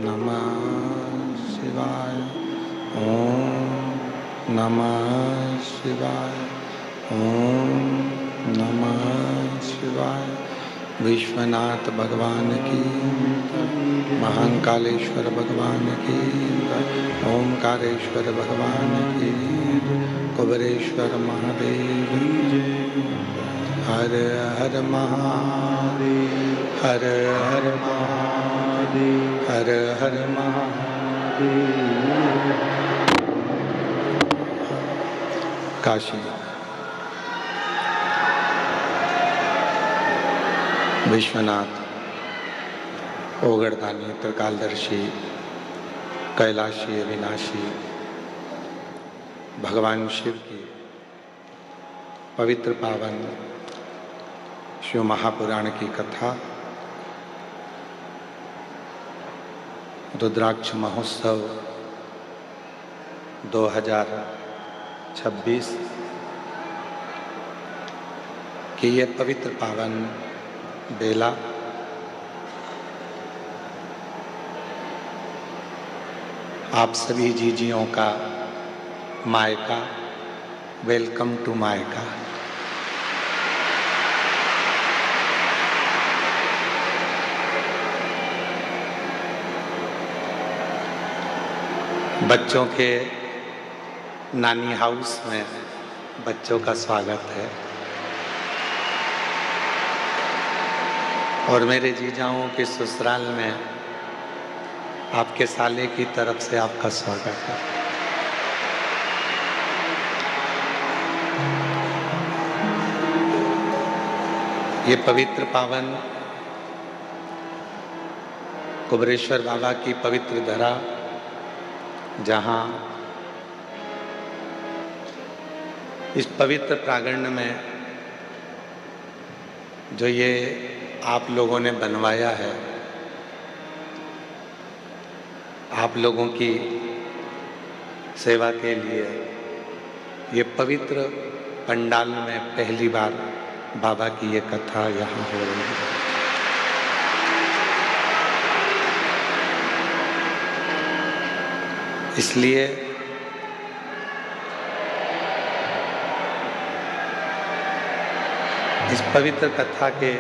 नमः शिवाय। ओम नमः शिवाय। ओम नमः शिवाय। विश्वनाथ भगवान की, महाकालेश्वर भगवान की, ओमकारेश्वर भगवान की, कुबेरेश्वर महादेव की। हर हर महादेव, हर हर महादेव, हर हर महादेव। काशी विश्वनाथ, ओगड़दानी, त्रिकालदर्शी, कैलाशी, अविनाशी भगवान शिव की पवित्र पावन शिव महापुराण की कथा रुद्राक्ष महोत्सव 2026 की ये पवित्र पावन बेला आप सभी जीजियों का मायका, वेलकम टू मायका। बच्चों के नानी हाउस में बच्चों का स्वागत है और मेरे जीजाओं के ससुराल में आपके साले की तरफ से आपका स्वागत है। ये पवित्र पावन कुबेरेश्वर बाबा की पवित्र धरा, जहाँ इस पवित्र प्रांगण में जो ये आप लोगों ने बनवाया है, आप लोगों की सेवा के लिए ये पवित्र पंडाल में पहली बार बाबा की ये कथा यहाँ हो रही है। इसलिए इस पवित्र कथा के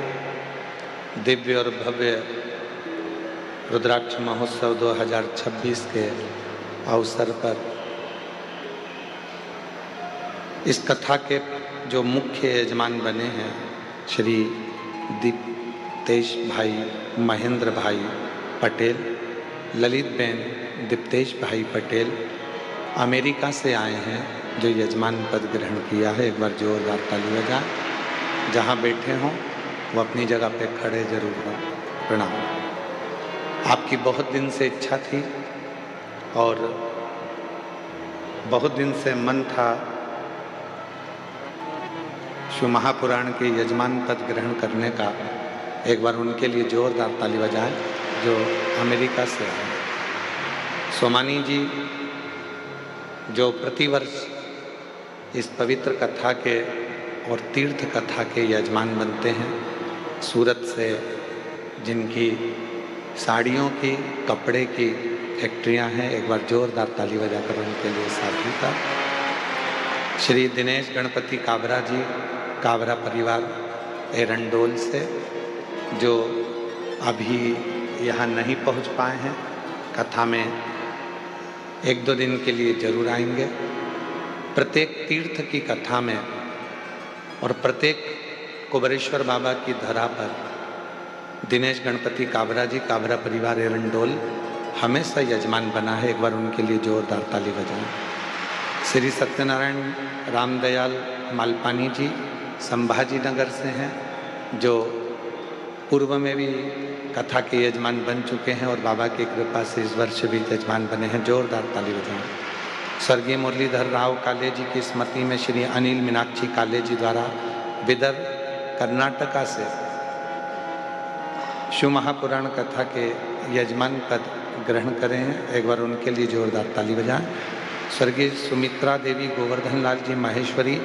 दिव्य और भव्य रुद्राक्ष महोत्सव 2026 के अवसर पर इस कथा के जो मुख्य यजमान बने हैं श्री दीप्तेश भाई महेंद्र भाई पटेल, ललित बेन दीप्तेश भाई पटेल अमेरिका से आए हैं, जो यजमान पद ग्रहण किया है। एक बार जोरदार ताली बजाएं। जहाँ बैठे हों वो अपनी जगह पे खड़े जरूर हों। प्रणाम। आपकी बहुत दिन से इच्छा थी और बहुत दिन से मन था शिव महापुराण के यजमान पद ग्रहण करने का। एक बार उनके लिए जोरदार ताली बजाएं जो अमेरिका से आए। सोमानी जी जो प्रतिवर्ष इस पवित्र कथा के और तीर्थ कथा के यजमान बनते हैं, सूरत से जिनकी साड़ियों की, कपड़े की फैक्ट्रियां हैं, एक बार जोरदार ताली बजाकर उनके लिए साधु का। श्री दिनेश गणपति काबरा जी, काबरा परिवार एरंडोल से, जो अभी यहाँ नहीं पहुँच पाए हैं, कथा में 1-2 दिन के लिए जरूर आएंगे। प्रत्येक तीर्थ की कथा में और प्रत्येक कुबेरेश्वर बाबा की धरा पर दिनेश गणपति काबरा जी, काबरा परिवार एरंडोल हमेशा यजमान बना है। एक बार उनके लिए जोरदार ताली बजाएं। श्री सत्यनारायण रामदयाल मालपानी जी संभाजी नगर से हैं, जो पूर्व में भी कथा के यजमान बन चुके हैं और बाबा की कृपा से इस वर्ष भी यजमान बने हैं। जोरदार ताली बजाएं। स्वर्गीय मुरलीधर राव काले जी की स्मृति में श्री अनिल मीनाक्षी काले जी द्वारा बिदर कर्नाटका से शिव महापुराण कथा के यजमान पद ग्रहण करें हैं। एक बार उनके लिए जोरदार ताली बजाएं। स्वर्गीय सुमित्रा देवी गोवर्धन लाल जी माहेश्वरी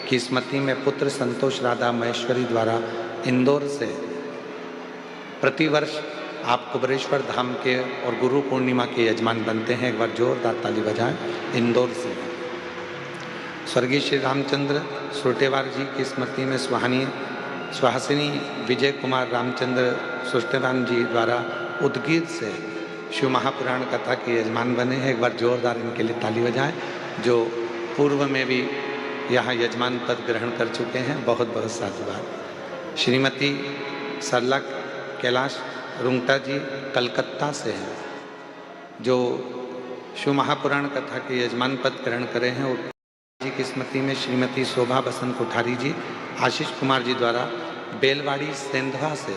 की स्मृति में पुत्र संतोष राधा महेश्वरी द्वारा इंदौर से प्रतिवर्ष आप कुबरेश्वर धाम के और गुरु पूर्णिमा के यजमान बनते हैं। एक बार जोरदार ताली बजाएं। इंदौर से स्वर्गीय श्री रामचंद्र सुरटेवार जी की स्मृति में सुहासिनी विजय कुमार रामचंद्र सुष्टेवान जी द्वारा उदगीर से शिव महापुराण कथा के यजमान बने हैं। एक बार जोरदार इनके लिए ताली बजाएं, जो पूर्व में भी यहाँ यजमान पद ग्रहण कर चुके हैं। बहुत बहुत साधुवाद। श्रीमती सरला कैलाश रुंगटा जी कलकत्ता से हैं, जो शिव महापुराण कथा के यजमान पद ग्रहण करे हैं। और जी की स्मृति में श्रीमती शोभा बसंत कोठारी जी आशीष कुमार जी द्वारा बेलवाड़ी सेंधवा से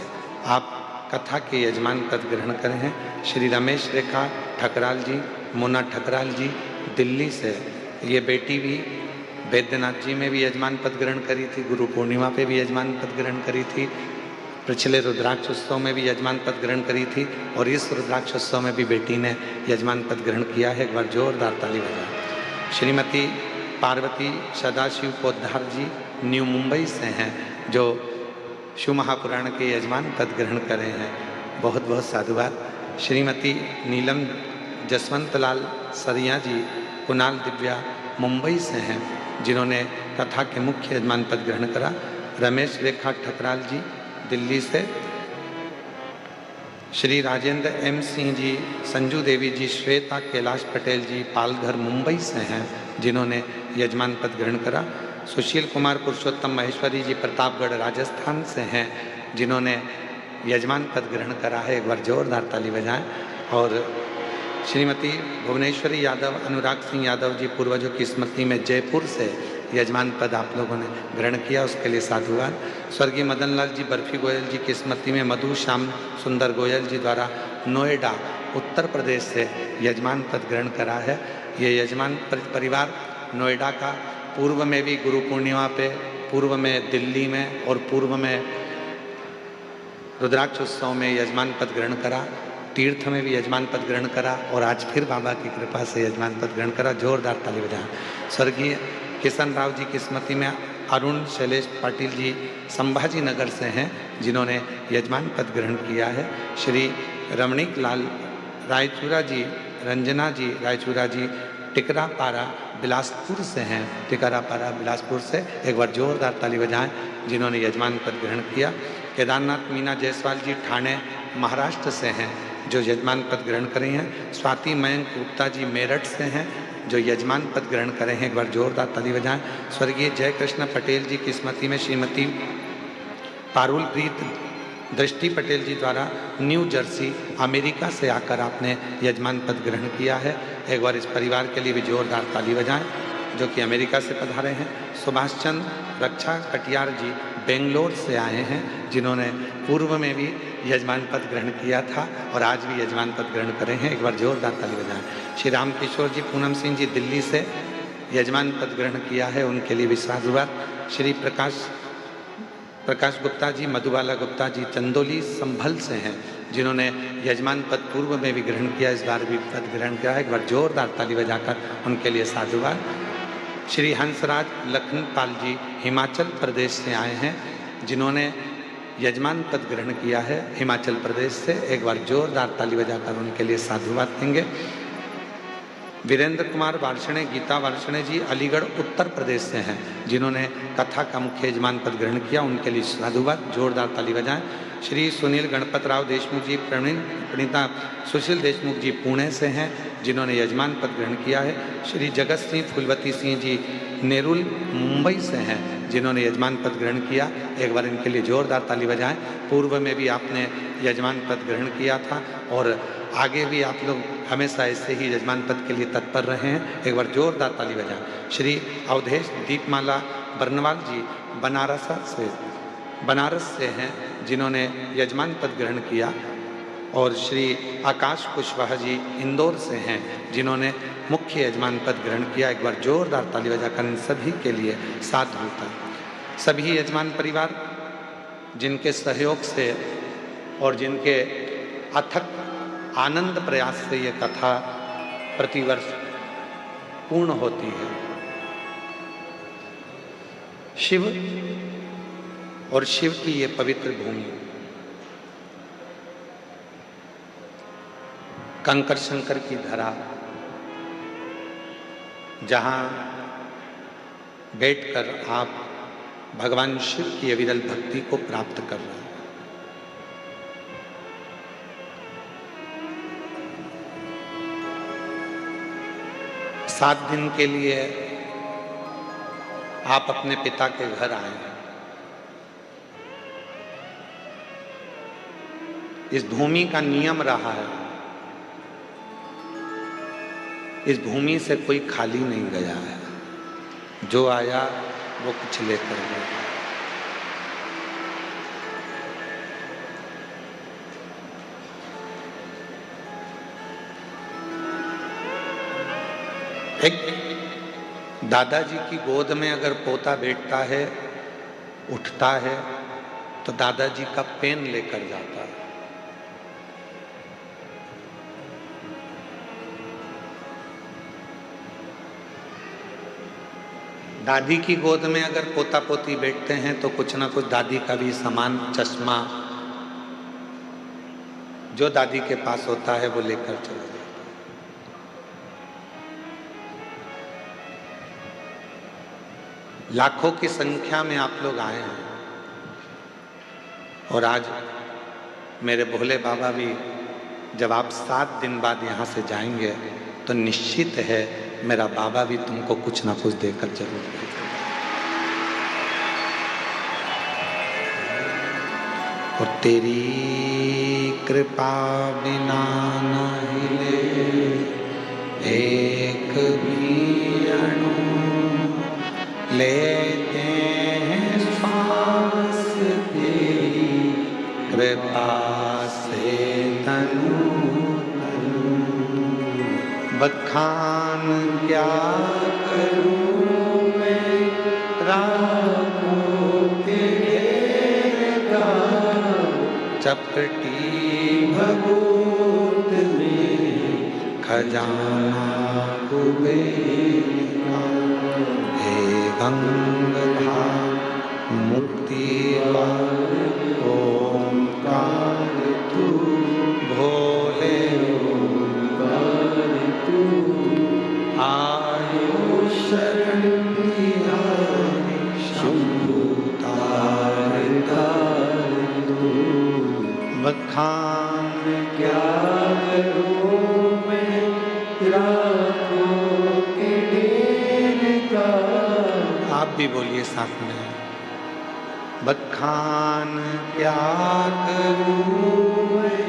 आप कथा के यजमान पद ग्रहण करे हैं। श्री रमेश रेखा ठकराल जी, मोना ठकराल जी दिल्ली से, ये बेटी भी बैद्यनाथ जी में भी यजमान पद ग्रहण करी थी, गुरु पूर्णिमा पे भी यजमान पद ग्रहण करी थी, पिछले रुद्राक्ष उत्सव में भी यजमान पद ग्रहण करी थी, और इस रुद्राक्ष उत्सव में भी बेटी ने यजमान पद ग्रहण किया है। एक बार जोरदार ताली बजाएं। श्रीमती पार्वती सदाशिव पोद्दार जी न्यू मुंबई से हैं, जो शिव महापुराण के यजमान पद ग्रहण करे हैं। बहुत बहुत साधुवाद। श्रीमती नीलम जसवंतलाल सरिया जी कुणाल दिव्या मुंबई से हैं, जिन्होंने कथा के मुख्य यजमान पद ग्रहण करा। रमेश रेखा ठकराल जी दिल्ली से, श्री राजेंद्र एम सिंह जी, संजू देवी जी, श्वेता कैलाश पटेल जी पालघर मुंबई से हैं, जिन्होंने यजमान पद ग्रहण करा। सुशील कुमार पुरुषोत्तम महेश्वरी जी प्रतापगढ़ राजस्थान से हैं, जिन्होंने यजमान पद ग्रहण करा है। एक बार जोरदार ताली बजाएं। और श्रीमती भुवनेश्वरी यादव, अनुराग सिंह यादव जी पूर्वजों की स्मृति में जयपुर से यजमान पद आप लोगों ने ग्रहण किया, उसके लिए साधुवाद। स्वर्गीय मदन लाल जी बर्फी गोयल जी की स्मृति में मधु श्याम सुंदर गोयल जी द्वारा नोएडा उत्तर प्रदेश से यजमान पद ग्रहण करा है। ये यजमान परिवार नोएडा का पूर्व में भी गुरु पूर्णिमा पे, पूर्व में दिल्ली में और पूर्व में रुद्राक्ष उत्सव में यजमान पद ग्रहण करा, तीर्थ में भी यजमान पद ग्रहण करा, और आज फिर बाबा की कृपा से यजमान पद ग्रहण करा। जोरदार ताली बजाएं। स्वर्गीय किशन राव जी की स्मृति में अरुण शैलेश पाटिल जी संभाजी नगर से हैं, जिन्होंने यजमान पद ग्रहण किया है। श्री रमणीक लाल रायचूरा जी, रंजना जी रायचूरा जी टिकरापारा बिलासपुर से हैं, टिकरापारा बिलासपुर से। एक बार जोरदार ताली बजाएं, जिन्होंने यजमान पद ग्रहण किया। केदारनाथ मीना जायसवाल जी ठाणे महाराष्ट्र से हैं, जो यजमान पद ग्रहण करे हैं। स्वाति मयंक गुप्ता जी मेरठ से हैं, जो यजमान पद ग्रहण करें हैं। एक बार जोरदार ताली बजाएं। स्वर्गीय जयकृष्ण पटेल जी की स्मृति में श्रीमती पारुल प्रीत दृष्टि पटेल जी द्वारा न्यू जर्सी अमेरिका से आकर आपने यजमान पद ग्रहण किया है। एक बार इस परिवार के लिए भी जोरदार ताली बजाएं, जो कि अमेरिका से पधारे हैं। सुभाष चंद्र रक्षा कटियार जी बेंगलोर से आए हैं, जिन्होंने पूर्व में भी यजमान पद ग्रहण किया था और आज भी यजमान पद ग्रहण करे हैं। एक बार जोरदार ताली बजाएं। श्री रामकिशोर जी पूनम सिंह जी दिल्ली से यजमान पद ग्रहण किया है, उनके लिए भी साधुवाद। श्री प्रकाश गुप्ता जी, मधुबाला गुप्ता जी चंदोली संभल से हैं, जिन्होंने यजमान पद पूर्व में भी ग्रहण किया, इस बार भी पद ग्रहण किया है। एक बार जोरदार ताली बजाकर उनके लिए साधुवाद। श्री हंसराज लखनपाल जी हिमाचल प्रदेश से आए हैं, जिन्होंने यजमान पद ग्रहण किया है हिमाचल प्रदेश से। एक बार जोरदार ताली बजाकर उनके लिए साधुवाद देंगे। वीरेंद्र कुमार वार्षणे, गीता वार्षणे जी अलीगढ़ उत्तर प्रदेश से हैं, जिन्होंने कथा का मुख्य यजमान पद ग्रहण किया, उनके लिए साधुवाद। जोरदार ताली बजाएं। श्री सुनील गणपत राव देशमुख जी प्रणीता सुशील देशमुख जी पुणे से हैं, जिन्होंने यजमान पद ग्रहण किया है। श्री जगत सिंह फुलवती सिंह जी नेरुल मुंबई से हैं, जिन्होंने यजमान पद ग्रहण किया। एक बार इनके लिए जोरदार ताली बजाएं। पूर्व में भी आपने यजमान पद ग्रहण किया था और आगे भी आप लोग हमेशा ऐसे ही यजमान पद के लिए तत्पर रहे हैं। एक बार जोरदार ताली बजाएं। श्री अवधेश दीपमाला बर्नवाल जी बनारस से हैं, जिन्होंने यजमान पद ग्रहण किया। और श्री आकाश कुशवाहा जी इंदौर से हैं, जिन्होंने मुख्य यजमान पद ग्रहण किया। एक बार जोरदार ताली बजाकर इन सभी के लिए साधु होता। सभी यजमान परिवार जिनके सहयोग से और जिनके अथक आनंद प्रयास से ये कथा प्रतिवर्ष पूर्ण होती है। शिव और शिव की ये पवित्र भूमि कंकर शंकर की धरा, जहाँ बैठकर आप भगवान शिव की अविरल भक्ति को प्राप्त कर रहे हैं। 7 दिन के लिए आप अपने पिता के घर आए हैं। इस भूमि का नियम रहा है, इस भूमि से कोई खाली नहीं गया है। जो आया वो कुछ लेकर गया। एक दादाजी की गोद में अगर पोता बैठता है, उठता है, तो दादाजी का पेन लेकर जाता है। दादी की गोद में अगर पोता पोती बैठते हैं तो कुछ ना कुछ दादी का भी सामान, चश्मा जो दादी के पास होता है वो लेकर चला जाता है। लाखों की संख्या में आप लोग आए हैं और आज मेरे भोले बाबा भी जब आप 7 दिन बाद यहाँ से जाएंगे तो निश्चित है मेरा बाबा भी तुमको कुछ ना कुछ देकर जरूर भेजेगा। और तेरी कृपा बिना न हिले एक भी अणु, लेते हैं श्वास तेरी कृपा से तनु। बखान क्या करूं मैं राखों तेरे का, चपटी भभूत में खजाना कुबेर का। हे गंगाधार मुक्ति ओंकार तू, भोले आयो शरण तिहारी, शंभु तार तार तू। बखान क्या करूं मैं राखों के ढेर का। आप भी बोलिए साथ में। बखान क्या करूं मैं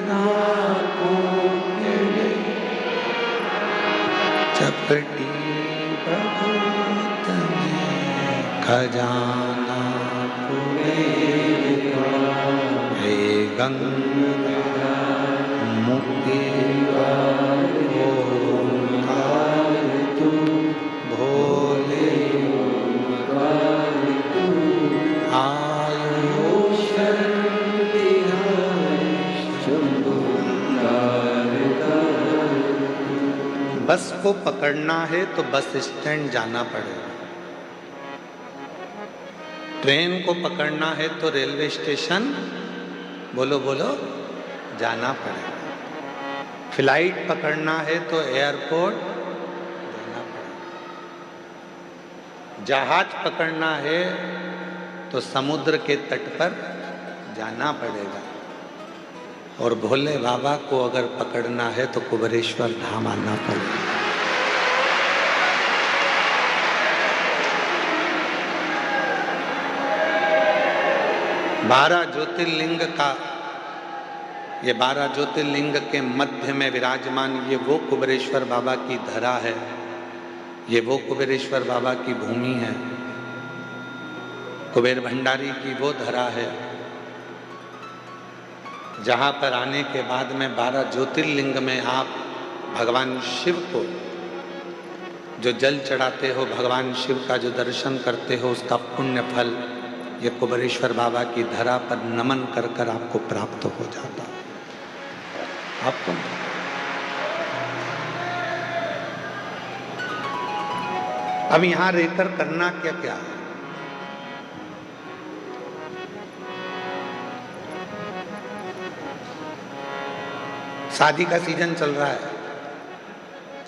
राखों के ढेर, चपटी भभूत में खजाना कुबेर का। हे गंगाधार मुक्ति ओंकार तू, भोले आयो शरण तिहारी, शंभु तार तार। बस को पकड़ना है तो बस स्टैंड जाना पड़ेगा। ट्रेन को पकड़ना है तो रेलवे स्टेशन, बोलो बोलो, जाना पड़ेगा। फ्लाइट पकड़ना है तो एयरपोर्ट जाना पड़ेगा। जहाज पकड़ना है तो समुद्र के तट पर जाना पड़ेगा। और भोले बाबा को अगर पकड़ना है तो कुबेरेश्वर धाम आना पड़ेगा। बारह ज्योतिर्लिंग का, ये 12 ज्योतिर्लिंग के मध्य में विराजमान ये वो कुबेरेश्वर बाबा की धरा है, ये वो कुबेरेश्वर बाबा की भूमि है। कुबेर भंडारी की वो धरा है जहाँ पर आने के बाद में 12 ज्योतिर्लिंग में आप भगवान शिव को जो जल चढ़ाते हो, भगवान शिव का जो दर्शन करते हो, उसका पुण्य फल ये कुबेरेश्वर बाबा की धरा पर नमन कर कर आपको प्राप्त हो जाता है। आपको अब यहाँ रहकर करना क्या क्या है? शादी का सीजन चल रहा है,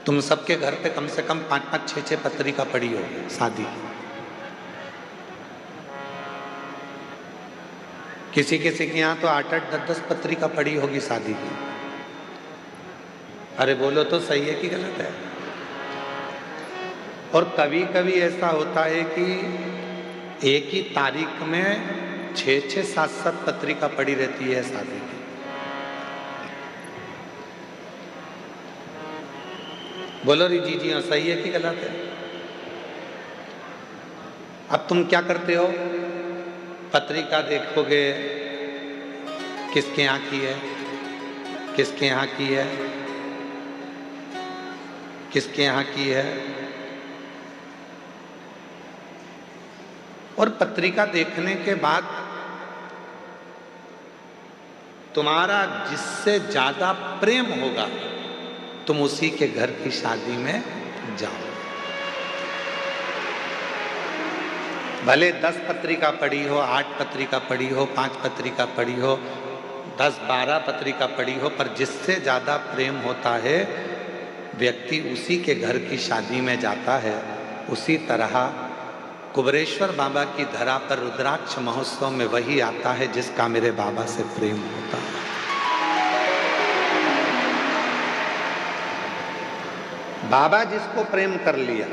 तुम सबके घर पे कम से कम 5-5, 6-6 पत्रिका पड़ी होगी शादी की। किसी किसी के यहाँ तो 8-8, 10-10 पत्रिका पड़ी होगी शादी की। अरे बोलो तो सही है कि गलत है? और कभी कभी ऐसा होता है कि एक ही तारीख में 6-6, 7-7 पत्रिका पड़ी रहती है शादी की। बोलो री जी हाँ, सही है कि गलत है? अब तुम क्या करते हो? पत्रिका देखोगे, किसके यहाँ की है, किसके यहाँ की है, किसके यहाँ की है, और पत्रिका देखने के बाद तुम्हारा जिससे ज्यादा प्रेम होगा तुम उसी के घर की शादी में जाओ। भले 10 पत्रिका पड़ी हो, 8 पत्रिका पड़ी हो, 5 पत्रिका पड़ी हो, 10-12 पत्रिका पड़ी हो, पर जिससे ज्यादा प्रेम होता है व्यक्ति उसी के घर की शादी में जाता है। उसी तरह कुबरेश्वर बाबा की धरा पर रुद्राक्ष महोत्सव में वही आता है जिसका मेरे बाबा से प्रेम होता है। बाबा जिसको प्रेम कर लिया,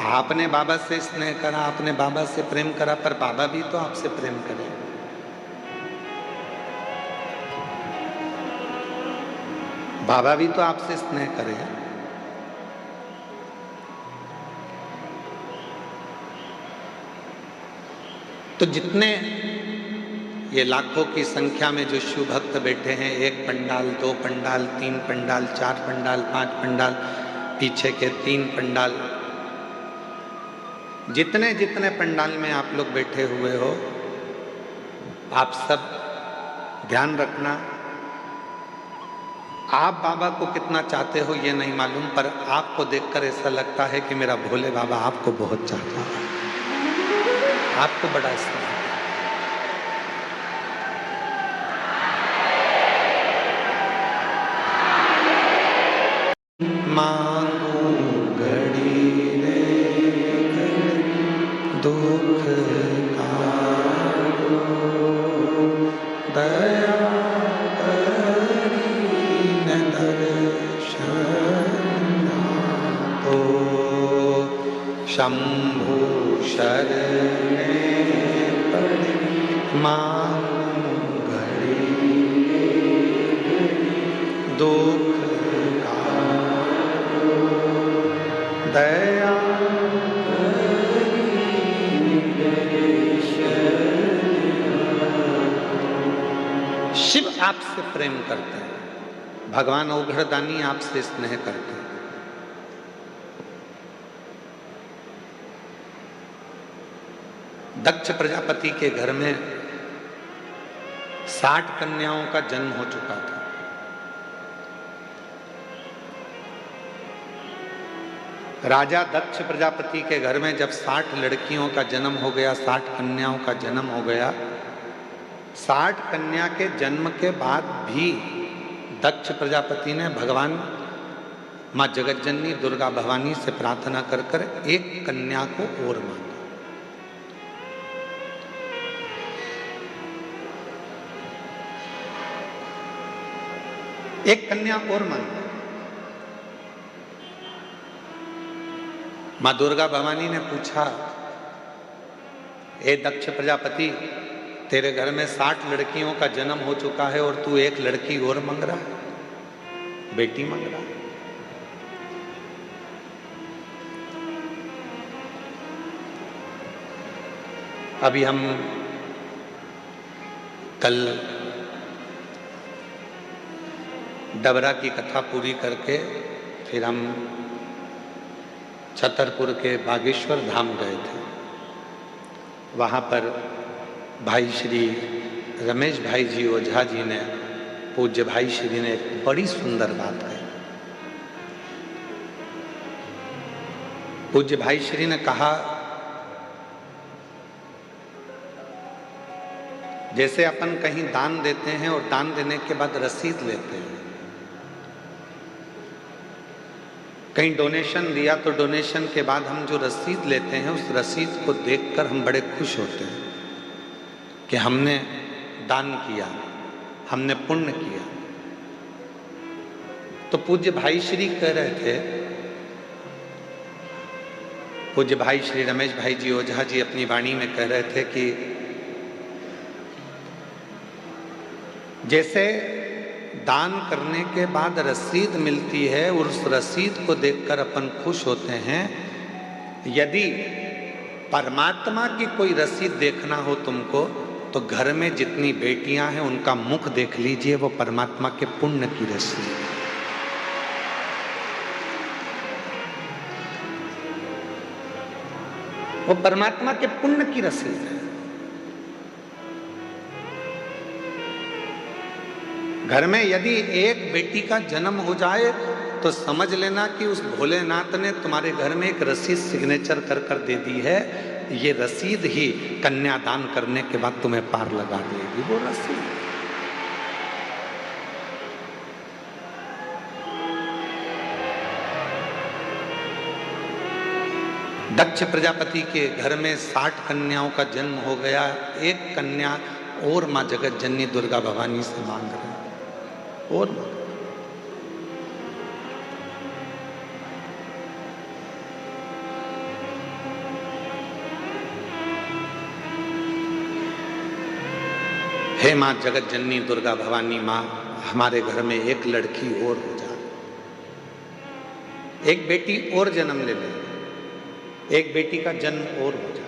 आपने बाबा से स्नेह करा, आपने बाबा से प्रेम करा, पर बाबा भी तो आपसे प्रेम करे। बाबा भी तो आपसे स्नेह करे। तो जितने ये लाखों की संख्या में जो शिव भक्त बैठे हैं, 1 पंडाल, 2 पंडाल, 3 पंडाल, 4 पंडाल, 5 पंडाल, पीछे के 3 पंडाल, जितने जितने पंडाल में आप लोग बैठे हुए हो, आप सब ध्यान रखना, आप बाबा को कितना चाहते हो ये नहीं मालूम, पर आपको देखकर ऐसा लगता है कि मेरा भोले बाबा आपको बहुत चाहता है, आपको बड़ा स्नेह। मांगो घड़ी रे दुख काटो, दया करीन दर्शन तो, शंभु शरणे पड़े मांगो घड़ी दुख दया। शिव आपसे प्रेम करते हैं, भगवान औघड़दानी आपसे स्नेह करते हैं। दक्ष प्रजापति के घर में 60 कन्याओं का जन्म हो चुका था। राजा दक्ष प्रजापति के घर में जब 60 लड़कियों का जन्म हो गया, 60 कन्याओं का जन्म हो गया, 60 कन्या के जन्म के बाद भी दक्ष प्रजापति ने भगवान माँ जगतजननी दुर्गा भवानी से प्रार्थना कर कर एक कन्या को और मांगा। एक कन्या और मांगी। माँ दुर्गा भवानी ने पूछा, हे दक्ष प्रजापति, तेरे घर में 60 लड़कियों का जन्म हो चुका है और तू एक लड़की और मांग रहा है, बेटी मांग रहा है। अभी हम कल डबरा की कथा पूरी करके फिर हम छतरपुर के बागेश्वर धाम गए थे। वहाँ पर भाई श्री रमेश भाई जी ओझा जी ने, पूज्य भाई श्री ने एक बड़ी सुंदर बात कही। पूज्य भाई श्री ने कहा, जैसे अपन कहीं दान देते हैं और दान देने के बाद रसीद लेते हैं, कहीं डोनेशन दिया तो डोनेशन के बाद हम जो रसीद लेते हैं उस रसीद को देखकर हम बड़े खुश होते हैं कि हमने दान किया, हमने पुण्य किया। तो पूज्य भाई श्री कह रहे थे, पूज्य भाई श्री रमेश भाई जी ओझा जी अपनी वाणी में कह रहे थे कि जैसे दान करने के बाद रसीद मिलती है और उस रसीद को देखकर अपन खुश होते हैं, यदि परमात्मा की कोई रसीद देखना हो तुमको तो घर में जितनी बेटियां हैं उनका मुख देख लीजिए, वो परमात्मा के पुण्य की रसीद है। वो परमात्मा के पुण्य की रसीद है। घर में यदि एक बेटी का जन्म हो जाए तो समझ लेना कि उस भोलेनाथ ने तुम्हारे घर में एक रसीद सिग्नेचर कर कर दे दी है। ये रसीद ही कन्यादान करने के बाद तुम्हें पार लगा देगी, वो रसीद। दक्ष प्रजापति के घर में 60 कन्याओं का जन्म हो गया, एक कन्या और मां जगत जननी दुर्गा भवानी से मांग रहे और हे मां जगत जननी दुर्गा भवानी मां, हमारे घर में एक लड़की और हो जाए, एक बेटी और जन्म ले ले, एक बेटी का जन्म और हो जाए।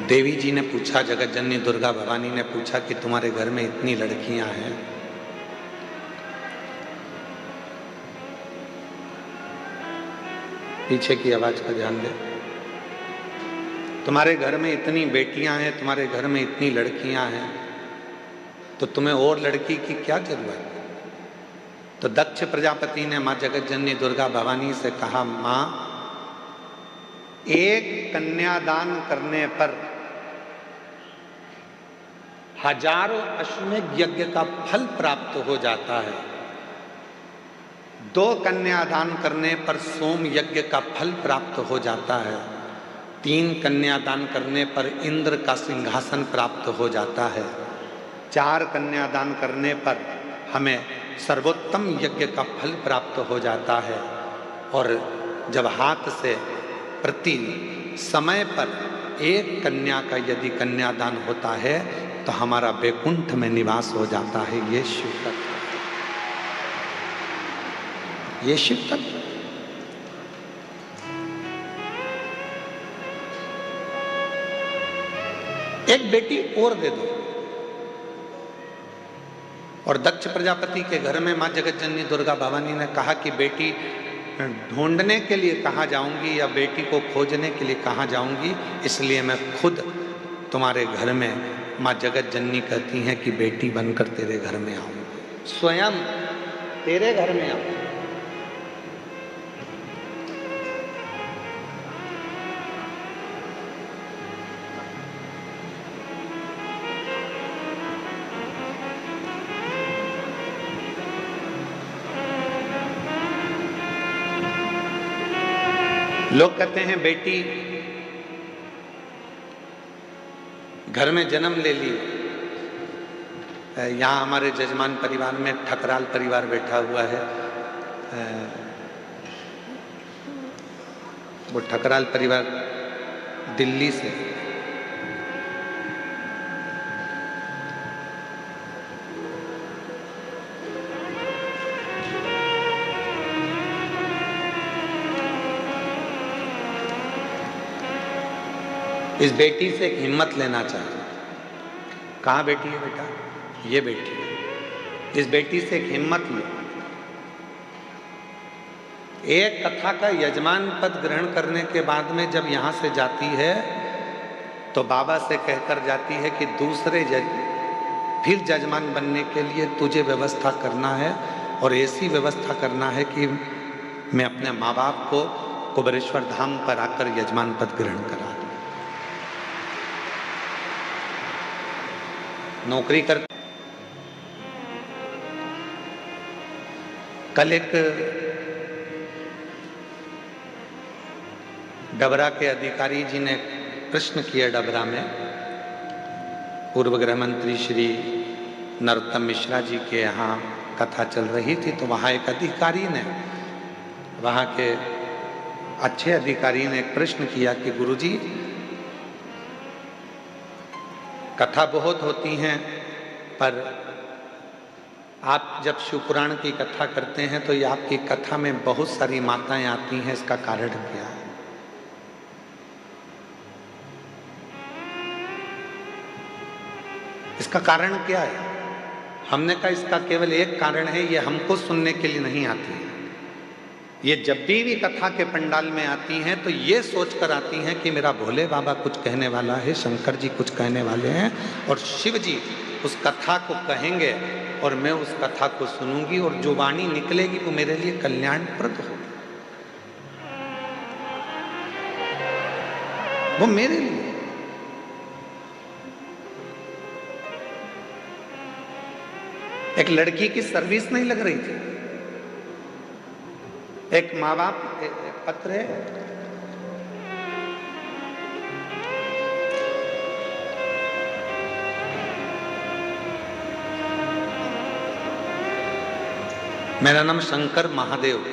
देवी जी ने पूछा, जगत जननी दुर्गा भवानी ने पूछा कि तुम्हारे घर में इतनी लड़कियां हैं, पीछे की आवाज का ध्यान दे, तुम्हारे घर में इतनी बेटियां हैं, तुम्हारे घर में इतनी लड़कियां हैं, तो तुम्हें और लड़की की क्या जरूरत है? तो दक्ष प्रजापति ने मां जगत जननी दुर्गा भवानी से कहा, मां, एक कन्यादान करने पर हजारों अश्वमेध यज्ञ का फल प्राप्त हो जाता है, 2 कन्यादान करने पर सोम यज्ञ का फल प्राप्त हो जाता है, 3 कन्यादान करने पर इंद्र का सिंहासन प्राप्त हो जाता है, 4 कन्यादान करने पर हमें सर्वोत्तम यज्ञ का फल प्राप्त हो जाता है। और जब हाथ से प्रति समय पर एक कन्या का यदि कन्यादान होता है तो हमारा वैकुंठ में निवास हो जाता है। ये शिव तत्व, ये शिव तत्व। एक बेटी और दे दो। और दक्ष प्रजापति के घर में मां जगत जननी दुर्गा भवानी ने कहा कि बेटी ढूंढने के लिए कहाँ जाऊंगी या बेटी को खोजने के लिए कहाँ जाऊंगी, इसलिए मैं खुद तुम्हारे घर में, मां जगत जननी कहती हैं कि बेटी बनकर तेरे घर में आऊंगी, स्वयं तेरे घर में आऊंगी। लोग कहते हैं बेटी घर में जन्म ले ली। यहाँ हमारे जजमान परिवार में ठकराल परिवार बैठा हुआ है। वो ठकराल परिवार दिल्ली से, इस बेटी से एक हिम्मत लेना चाहिए। कहाँ बेटी है बेटा? ये बेटी है। इस बेटी से एक हिम्मत लो। एक कथा का यजमान पद ग्रहण करने के बाद में जब यहाँ से जाती है तो बाबा से कहकर जाती है कि दूसरे फिर जजमान बनने के लिए तुझे व्यवस्था करना है और ऐसी व्यवस्था करना है कि मैं अपने माँ बाप को कुबेरेश्वर धाम पर आकर यजमान पद ग्रहण करा दूं। नौकरी कर कल एक डबरा के अधिकारी जी ने प्रश्न किया डबरा में, पूर्व गृह मंत्री श्री नरोत्तम मिश्रा जी के यहाँ कथा चल रही थी, तो वहाँ एक अधिकारी ने, वहाँ के अच्छे अधिकारी ने एक प्रश्न किया कि गुरुजी, कथा बहुत होती हैं, पर आप जब शिव पुराण की कथा करते हैं तो ये आपकी कथा में बहुत सारी माताएं आती हैं, इसका कारण क्या है? इसका कारण क्या है? हमने कहा इसका केवल एक कारण है, ये हमको सुनने के लिए नहीं आती है। ये जब भी कथा के पंडाल में आती हैं तो ये सोचकर आती हैं कि मेरा भोले बाबा कुछ कहने वाला है, शंकर जी कुछ कहने वाले हैं और शिव जी उस कथा को कहेंगे और मैं उस कथा को सुनूंगी और जो वाणी निकलेगी वो मेरे लिए कल्याणप्रद होगी, वो मेरे लिए। एक लड़की की सर्विस नहीं लग रही थी, एक माँ बाप पत्र है, मेरा नाम शंकर महादेव,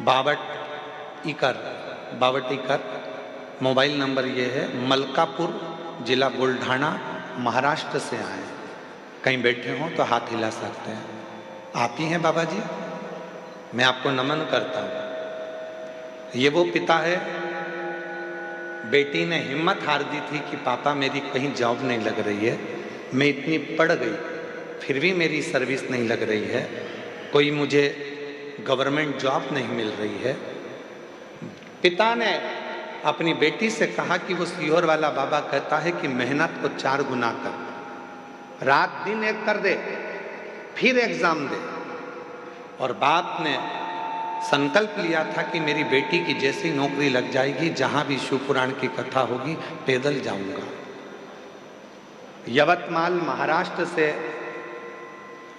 बावट इकर, मोबाइल नंबर ये है, मलकापुर जिला बुल्ढाना महाराष्ट्र से आए। कहीं बैठे हों तो हाथ हिला सकते हैं। आप ही हैं बाबा जी? मैं आपको नमन करता हूँ। ये वो पिता है, बेटी ने हिम्मत हार दी थी कि पापा मेरी कहीं जॉब नहीं लग रही है, मैं इतनी पढ़ गई फिर भी मेरी सर्विस नहीं लग रही है, कोई मुझे गवर्नमेंट जॉब नहीं मिल रही है। पिता ने अपनी बेटी से कहा कि वो सीहोर वाला बाबा कहता है कि मेहनत को 4 गुना कर, रात दिन एक कर दे, फिर एग्जाम दे। और बाप ने संकल्प लिया था कि मेरी बेटी की जैसी नौकरी लग जाएगी, जहां भी शिव पुराण की कथा होगी पैदल जाऊंगा। यवतमाल महाराष्ट्र से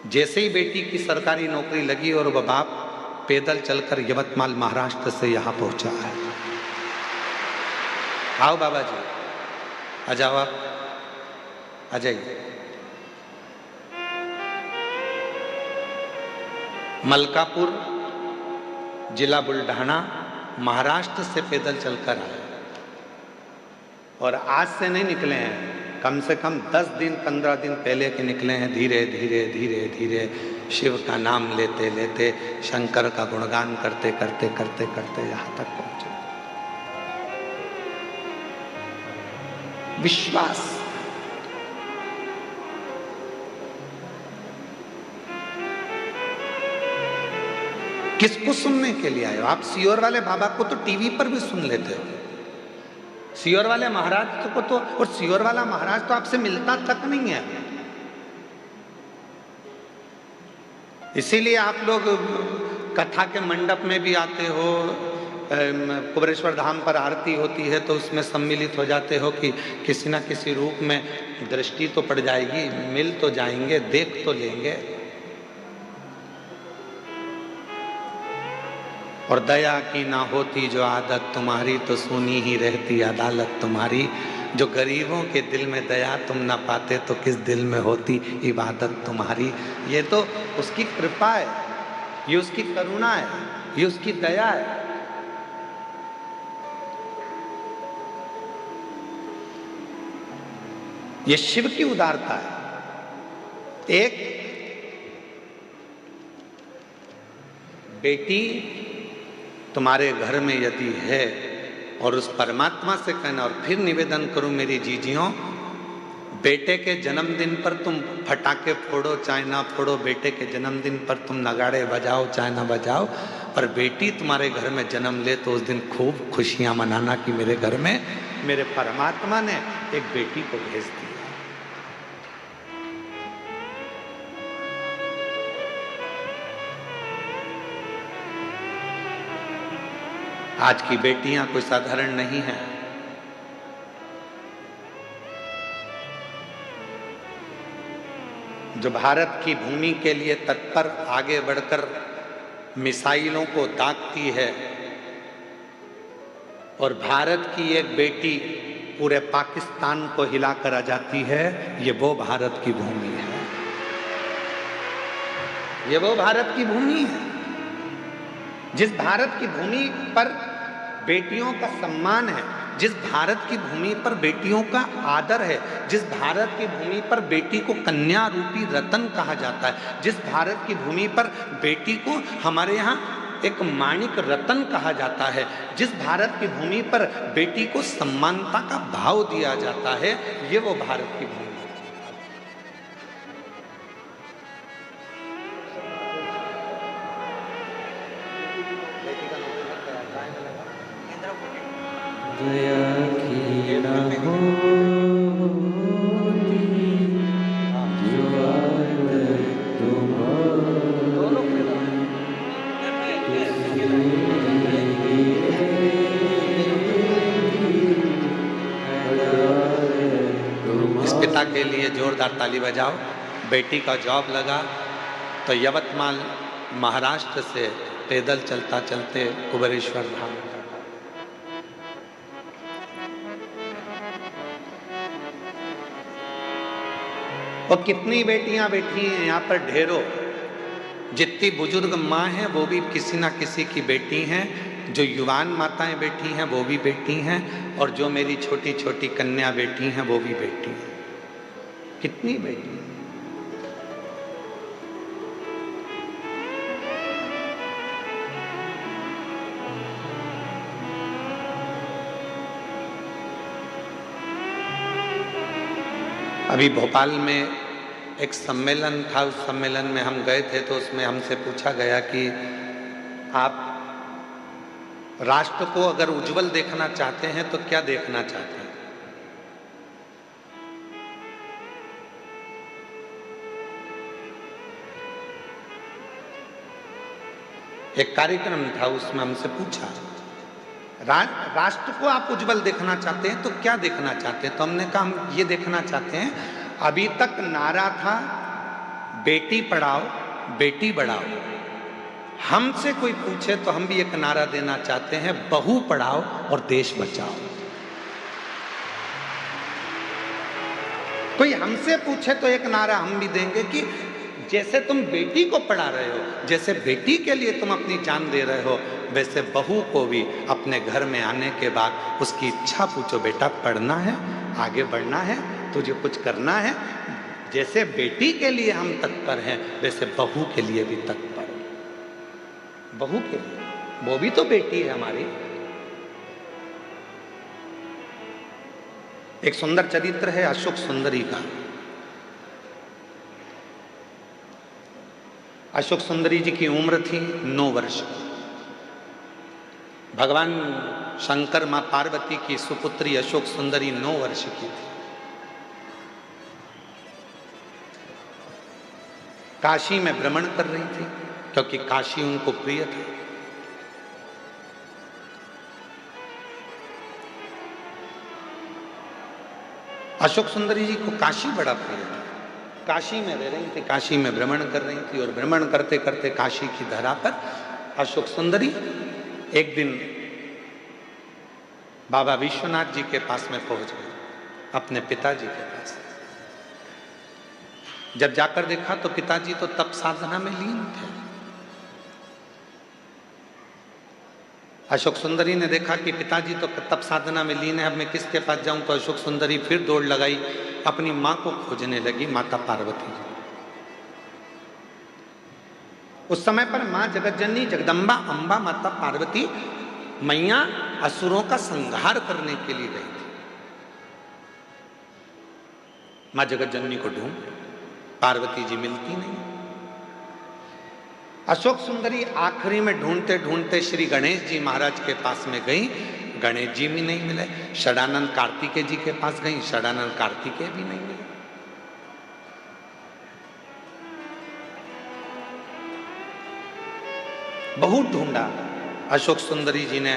जैसे ही बेटी की सरकारी नौकरी लगी और वह बाप पैदल चलकर यवतमाल महाराष्ट्र से यहां पहुंचा है। आओ बाबा जी, आ जाओ, आप आ जाइए। मलकापुर जिला बुल्ढाना महाराष्ट्र से पैदल चलकर आए और आज से नहीं निकले हैं, कम से कम 10 दिन 15 दिन पहले के निकले हैं। धीरे धीरे धीरे धीरे शिव का नाम लेते लेते, शंकर का गुणगान करते करते करते करते यहाँ तक पहुंचे। विश्वास, किसको सुनने के लिए आए हो? आप सीहोर वाले बाबा को तो टीवी पर भी सुन लेते हो, सीहोर वाले महाराज को तो, और सीहोर वाला महाराज तो आपसे मिलता तक नहीं है। इसीलिए आप लोग कथा के मंडप में भी आते हो, कुबेरेश्वर धाम पर आरती होती है तो उसमें सम्मिलित हो जाते हो कि किसी न किसी रूप में दृष्टि तो पड़ जाएगी, मिल तो जाएंगे, देख तो लेंगे। और दया की ना होती जो आदत तुम्हारी, तो सुनी ही रहती अदालत तुम्हारी। जो गरीबों के दिल में दया तुम ना पाते, तो किस दिल में होती इबादत तुम्हारी। ये तो उसकी कृपा है, ये उसकी करुणा है, ये उसकी दया है। ये शिव की उदारता है। एक बेटी तुम्हारे घर में यदि है और उस परमात्मा से कहना, और फिर निवेदन करूं मेरी जीजियों, बेटे के जन्मदिन पर तुम फटाके फोड़ो चाहे ना फोड़ो, बेटे के जन्मदिन पर तुम नगाड़े बजाओ चाहे ना बजाओ, पर बेटी तुम्हारे घर में जन्म ले तो उस दिन खूब खुशियां मनाना कि मेरे घर में मेरे परमात्मा ने एक बेटी को भेज दिया। आज की बेटियां कोई साधारण नहीं है। जो भारत की भूमि के लिए तत्पर आगे बढ़कर मिसाइलों को दागती है, और भारत की एक बेटी पूरे पाकिस्तान को हिलाकर आ जाती है, ये वो भारत की भूमि है। ये वो भारत की भूमि है जिस भारत की भूमि पर बेटियों का सम्मान है, जिस भारत की भूमि पर बेटियों का आदर है, जिस भारत की भूमि पर बेटी को कन्या रूपी रतन कहा जाता है, जिस भारत की भूमि पर बेटी को हमारे यहाँ एक माणिक रतन कहा जाता है, जिस भारत की भूमि पर बेटी को सम्मानता का भाव दिया जाता है, ये वो भारत की भूमि है। दया की न होती जो आदत इस पिता के लिए जोरदार ताली बजाओ। बेटी का जॉब लगा तो यवतमाल महाराष्ट्र से पैदल चलता चलते कुबेरेश्वर धाम। और कितनी बेटियां बैठी हैं यहाँ पर, ढेरों। जितनी बुजुर्ग माँ हैं वो भी किसी ना किसी की बेटी हैं, जो युवान माताएं बैठी हैं वो भी बेटी हैं, और जो मेरी छोटी छोटी कन्या बेटी हैं वो भी बेटी हैं। कितनी बेटी। अभी भोपाल में एक सम्मेलन था, उस सम्मेलन में हम गए थे, तो उसमें हमसे पूछा गया कि आप राष्ट्र को अगर उज्जवल देखना चाहते हैं तो क्या देखना चाहते हैं। एक कार्यक्रम था, उसमें हमसे पूछा राष्ट्र को आप उज्जवल देखना चाहते हैं तो क्या देखना चाहते हैं। तो हमने कहा हम ये देखना चाहते हैं, अभी तक नारा था बेटी पढ़ाओ बेटी बढ़ाओ, हमसे कोई पूछे तो हम भी एक नारा देना चाहते हैं, बहू पढ़ाओ और देश बचाओ। कोई हमसे पूछे तो एक नारा हम भी देंगे कि जैसे तुम बेटी को पढ़ा रहे हो, जैसे बेटी के लिए तुम अपनी जान दे रहे हो, वैसे बहू को भी अपने घर में आने के बाद उसकी इच्छा पूछो, बेटा पढ़ना है, आगे बढ़ना है, तुझे कुछ करना है। जैसे बेटी के लिए हम तत्पर हैं, वैसे बहू के लिए भी तत्पर हो। बहू के लिए, वो भी तो बेटी है हमारी। एक सुंदर चरित्र है अशोक सुंदरी का। अशोक सुंदरी जी की उम्र थी 9 वर्ष। भगवान शंकर मां पार्वती की सुपुत्री अशोक सुंदरी 9 वर्ष की थी। काशी में भ्रमण कर रही थी क्योंकि काशी उनको प्रिय था। अशोक सुंदरी जी को काशी बड़ा प्रिय था। काशी में रह रही थी, काशी में भ्रमण कर रही थी, और भ्रमण करते करते काशी की धरा पर अशोक सुंदरी एक दिन बाबा विश्वनाथ जी के पास में पहुंच गए, अपने पिताजी के पास। जब जाकर देखा तो पिताजी तो तप साधना में लीन थे। अशोक सुंदरी ने देखा कि पिताजी तो तप साधना में लीन है, अब मैं किसके पास जाऊं। तो अशोक सुंदरी फिर दौड़ लगाई, अपनी मां को खोजने लगी, माता पार्वती जी। उस समय पर मां जगतजननी जगदम्बा अंबा माता पार्वती मैया असुरों का संहार करने के लिए गई थी। मां जगतजननी को ढूंढ, पार्वती जी मिलती नहीं। अशोक सुंदरी आखिरी में ढूंढते ढूंढते श्री गणेश जी महाराज के पास में गई, गणेश जी भी नहीं मिले। षडानंद कार्तिकेय जी के पास गई, षडानंद कार्तिकेय भी नहीं मिले। बहुत ढूंढा। अशोक सुंदरी जी ने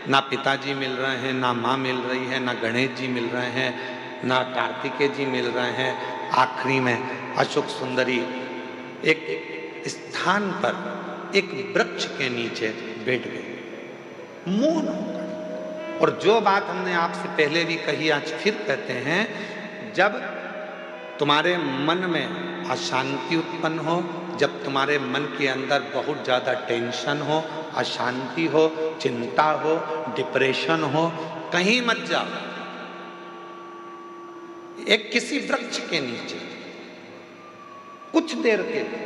ना पिताजी मिल रहे हैं, ना माँ मिल रही है, ना गणेश जी मिल रहे हैं, ना कार्तिकेय जी मिल रहे हैं। आखिरी में अशोक सुंदरी एक स्थान पर एक वृक्ष के नीचे बैठ गई, मौन होकर। और जो बात हमने आपसे पहले भी कही, आज फिर कहते हैं, जब तुम्हारे मन में अशांति उत्पन्न हो, जब तुम्हारे मन के अंदर बहुत ज़्यादा टेंशन हो, अशांति हो, चिंता हो, डिप्रेशन हो, कहीं मत जाओ, एक किसी वृक्ष के नीचे कुछ देर के लिए।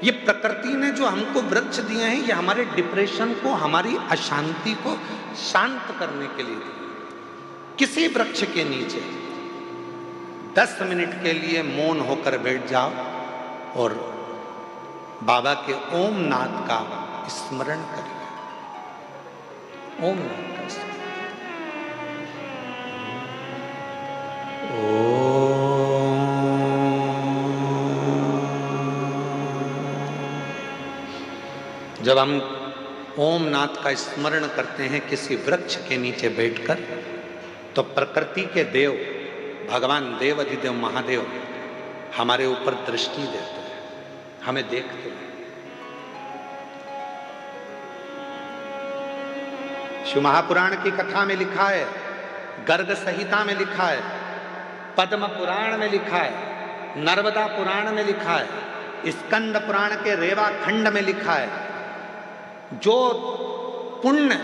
ये प्रकृति ने जो हमको वृक्ष दिए हैं, ये हमारे डिप्रेशन को, हमारी अशांति को शांत करने के लिए दिए। किसी वृक्ष के नीचे 10 मिनट के लिए मौन होकर बैठ जाओ और बाबा के ओम नाद का स्मरण करिए। ओम नाद का स्मरण। जब हम ओम नाद का स्मरण करते हैं किसी वृक्ष के नीचे बैठकर, तो प्रकृति के देव भगवान देव अधिदेव महादेव हमारे ऊपर दृष्टि देते हैं, हमें देखते हैं। शिव महापुराण की कथा में लिखा है, गर्ग संहिता में लिखा है, पद्म पुराण में लिखा है, नर्मदा पुराण में लिखा है, स्कंद पुराण के रेवा खंड में लिखा है, जो पुण्य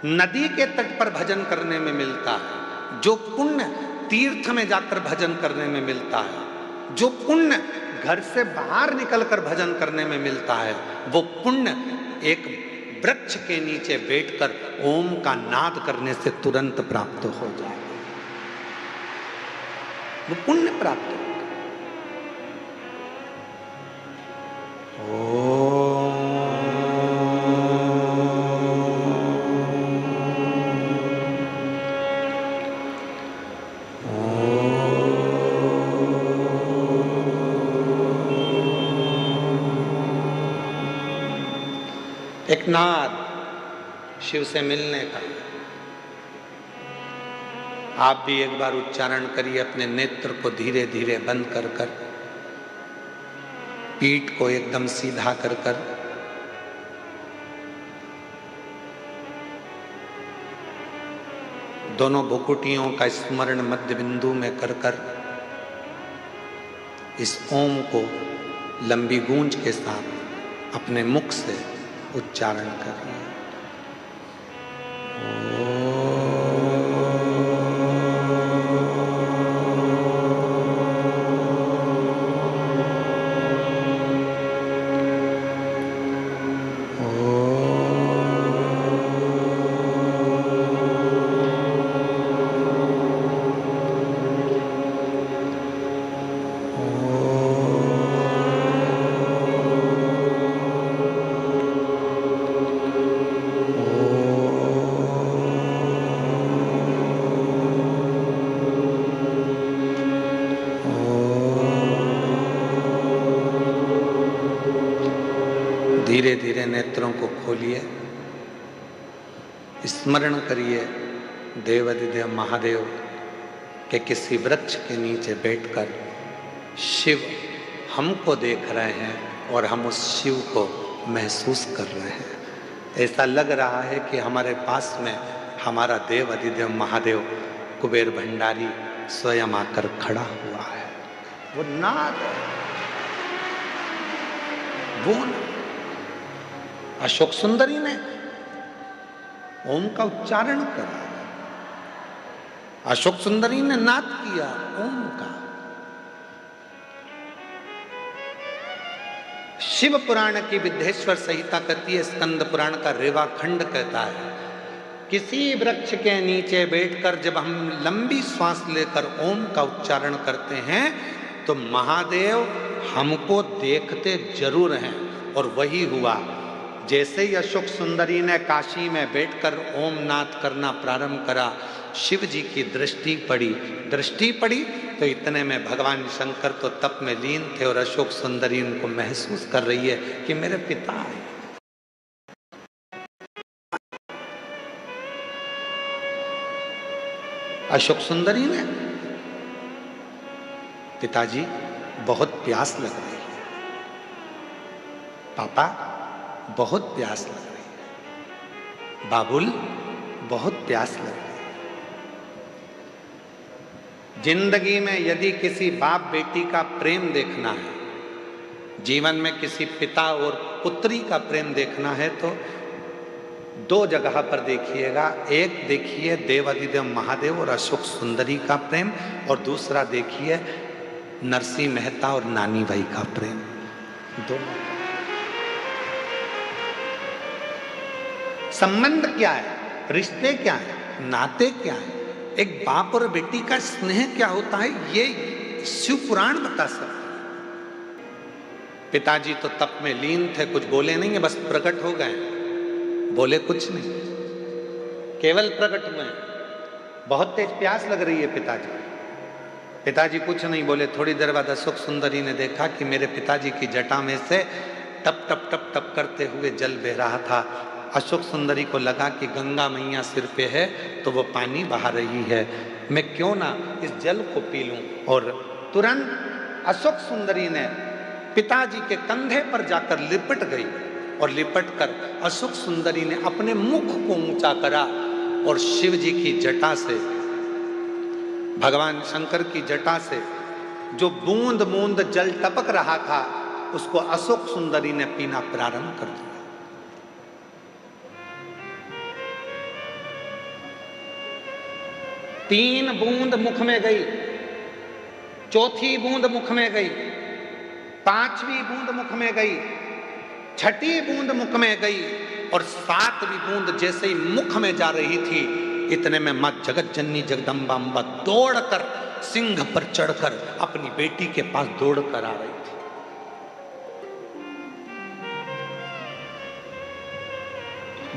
नदी के तट पर भजन करने में मिलता है, जो पुण्य तीर्थ में जाकर भजन करने में मिलता है, जो पुण्य घर से बाहर निकलकर भजन करने में मिलता है, वो पुण्य एक वृक्ष के नीचे बैठकर ओम का नाद करने से तुरंत प्राप्त हो जाए। वो पुण्य प्राप्त होगा। एक नाद शिव से मिलने का। आप भी एक बार उच्चारण करिए, अपने नेत्र को धीरे धीरे बंद कर कर, पीठ को एकदम सीधा कर कर, दोनों भुकुटियों का स्मरण मध्य बिंदु में कर कर इस ओम को लंबी गूंज के साथ अपने मुख से उच्चारण करिए। धीरे धीरे नेत्रों को खोलिए, स्मरण करिए देवाधिदेव महादेव के किसी वृक्ष के नीचे बैठकर शिव हमको देख रहे हैं और हम उस शिव को महसूस कर रहे हैं। ऐसा लग रहा है कि हमारे पास में हमारा देव अधिदेव महादेव कुबेर भंडारी स्वयं आकर खड़ा हुआ है। वो नाद है, वो नाद। अशोक सुंदरी ने ओम का उच्चारण करा, अशोक सुंदरी ने नाद किया ओम का। शिव पुराण की विद्येश्वर संहिता कहती है, स्कंद पुराण का रेवा खंड कहता है, किसी वृक्ष के नीचे बैठकर जब हम लंबी श्वास लेकर ओम का उच्चारण करते हैं तो महादेव हमको देखते जरूर हैं। और वही हुआ। जैसे ही अशोक सुंदरी ने काशी में बैठकर ओम नाद करना प्रारंभ करा, शिव जी की दृष्टि पड़ी तो इतने में भगवान शंकर तो तप में लीन थे और अशोक सुंदरी उनको महसूस कर रही है कि मेरे पिता अशोक सुंदरी ने, पिताजी बहुत प्यास लग रही है, पापा बहुत प्यास लग रही है, बाबुल बहुत प्यास लग रही है। जिंदगी में यदि किसी बाप बेटी का प्रेम देखना है, जीवन में किसी पिता और पुत्री का प्रेम देखना है, तो दो जगह पर देखिएगा। एक देखिए देवाधिदेव महादेव और अशोक सुंदरी का प्रेम, और दूसरा देखिए नरसिंह मेहता और नानी भाई का प्रेम। दोनों संबंध क्या है, रिश्ते क्या है, नाते क्या है, एक बाप और बेटी का स्नेह क्या होता है, ये शिव पुराण बता सकता है। पिताजी तो तप में लीन थे, कुछ बोले नहीं है, बस प्रकट हो गए, बोले कुछ नहीं, केवल प्रकट हुए। बहुत तेज प्यास लग रही है पिताजी, पिताजी कुछ नहीं बोले। थोड़ी देर बाद अशोक सुंदरी ने देखा कि मेरे पिताजी की जटा में से टप टप टप टप करते हुए जल बह रहा था। अशोक सुंदरी को लगा कि गंगा मैया सिर पे है तो वो पानी बहा रही है, मैं क्यों ना इस जल को पी लूं। और तुरंत अशोक सुंदरी ने पिताजी के कंधे पर जाकर लिपट गई, और लिपट कर अशोक सुंदरी ने अपने मुख को ऊंचा करा और शिव जी की जटा से, भगवान शंकर की जटा से जो बूंद बूंद जल टपक रहा था, उसको अशोक सुंदरी ने पीना प्रारंभ कर दिया। 3 बूंद मुख में गई, चौथी बूंद मुख में गई, 5वीं बूंद मुख में गई, 6ठी बूंद मुख में गई, और 7वीं बूंद जैसे ही मुख में जा रही थी, इतने में मां जगत जननी जगदम्बा अम्बा दौड़कर सिंह पर चढ़कर अपनी बेटी के पास दौड़कर आ रही थी।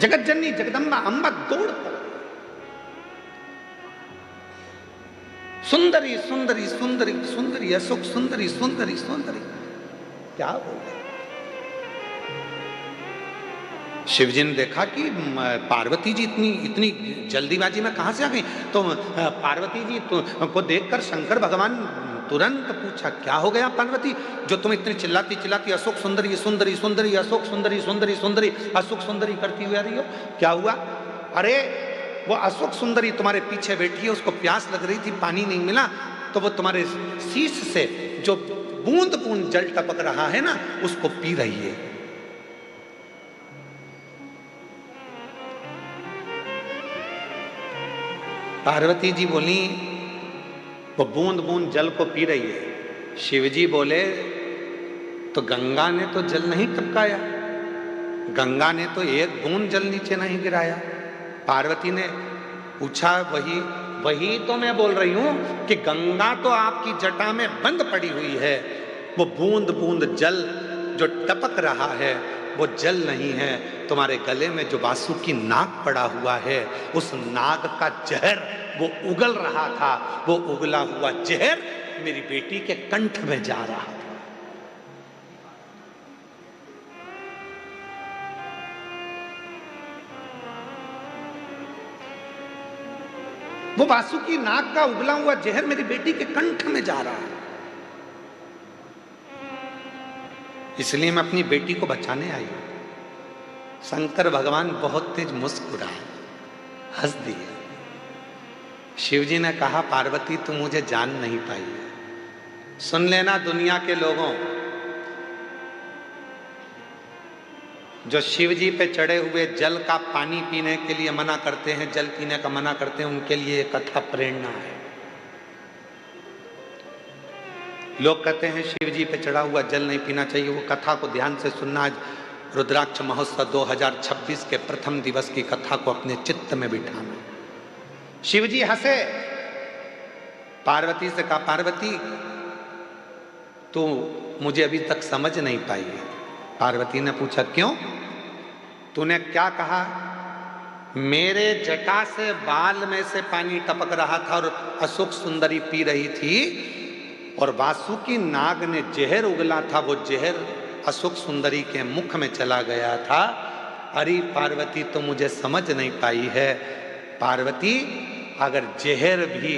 जगत जननी जगदम्बा अम्बा दौड़कर, सुंदरी सुंदरी सुंदरी सुंदरी अशोक सुंदरी सुंदरी सुंदरी, क्या बोले। शिवजी ने देखा कि पार्वती जी इतनी जल्दीबाजी में कहां से आ गई, तो पार्वती जी को देखकर शंकर भगवान तुरंत पूछा, क्या हो गया पार्वती, जो तुम इतनी चिल्लाती चिल्लाती अशोक सुंदरी सुंदरी सुंदरी अशोक सुंदरी सुंदरी सुंदरी अशोक सुंदरी करती हुई आ रही हो, क्या हुआ। अरे वो अशोक सुंदरी तुम्हारे पीछे बैठी है, उसको प्यास लग रही थी, पानी नहीं मिला, तो वो तुम्हारे शीश से जो बूंद बूंद जल टपक रहा है ना, उसको पी रही है। पार्वती जी बोली, वो बूंद बूंद जल को पी रही है। शिवजी बोले, तो गंगा ने तो जल नहीं टपकाया, गंगा ने तो एक बूंद जल नीचे नहीं गिराया। पार्वती ने पूछा, वही तो मैं बोल रही हूं कि गंगा तो आपकी जटा में बंद पड़ी हुई है, वो बूंद बूंद जल जो टपक रहा है वो जल नहीं है, तुम्हारे गले में जो वासुकी नाग पड़ा हुआ है, उस नाग का जहर वो उगल रहा था, वो उगला हुआ जहर मेरी बेटी के कंठ में जा रहा था। वो वासुकी नाग का उगला हुआ जहर मेरी बेटी के कंठ में जा रहा है, इसलिए मैं अपनी बेटी को बचाने आई हूं। शंकर भगवान बहुत तेज मुस्कुराए, हंस दिए। शिवजी ने कहा, पार्वती तुम मुझे जान नहीं पाई। सुन लेना दुनिया के लोगों, जो शिवजी पे चढ़े हुए जल का पानी पीने के लिए मना करते हैं, जल पीने का मना करते हैं, उनके लिए कथा प्रेरणा है। लोग कहते हैं शिवजी पे चढ़ा हुआ जल नहीं पीना चाहिए, वो कथा को ध्यान से सुनना। आज रुद्राक्ष महोत्सव 2026 के प्रथम दिवस की कथा को अपने चित्त में बिठाना। शिवजी हंसे, पार्वती से कहा, पार्वती तू मुझे अभी तक समझ नहीं पाई है। पार्वती ने पूछा, क्यों, तूने क्या कहा। मेरे जटा से बाल में से पानी टपक रहा था और अशोक सुंदरी पी रही थी, और वासुकी नाग ने जहर उगला था, वो जहर अशोक सुंदरी के मुख में चला गया था। अरे पार्वती तो मुझे समझ नहीं पाई है। पार्वती अगर जहर भी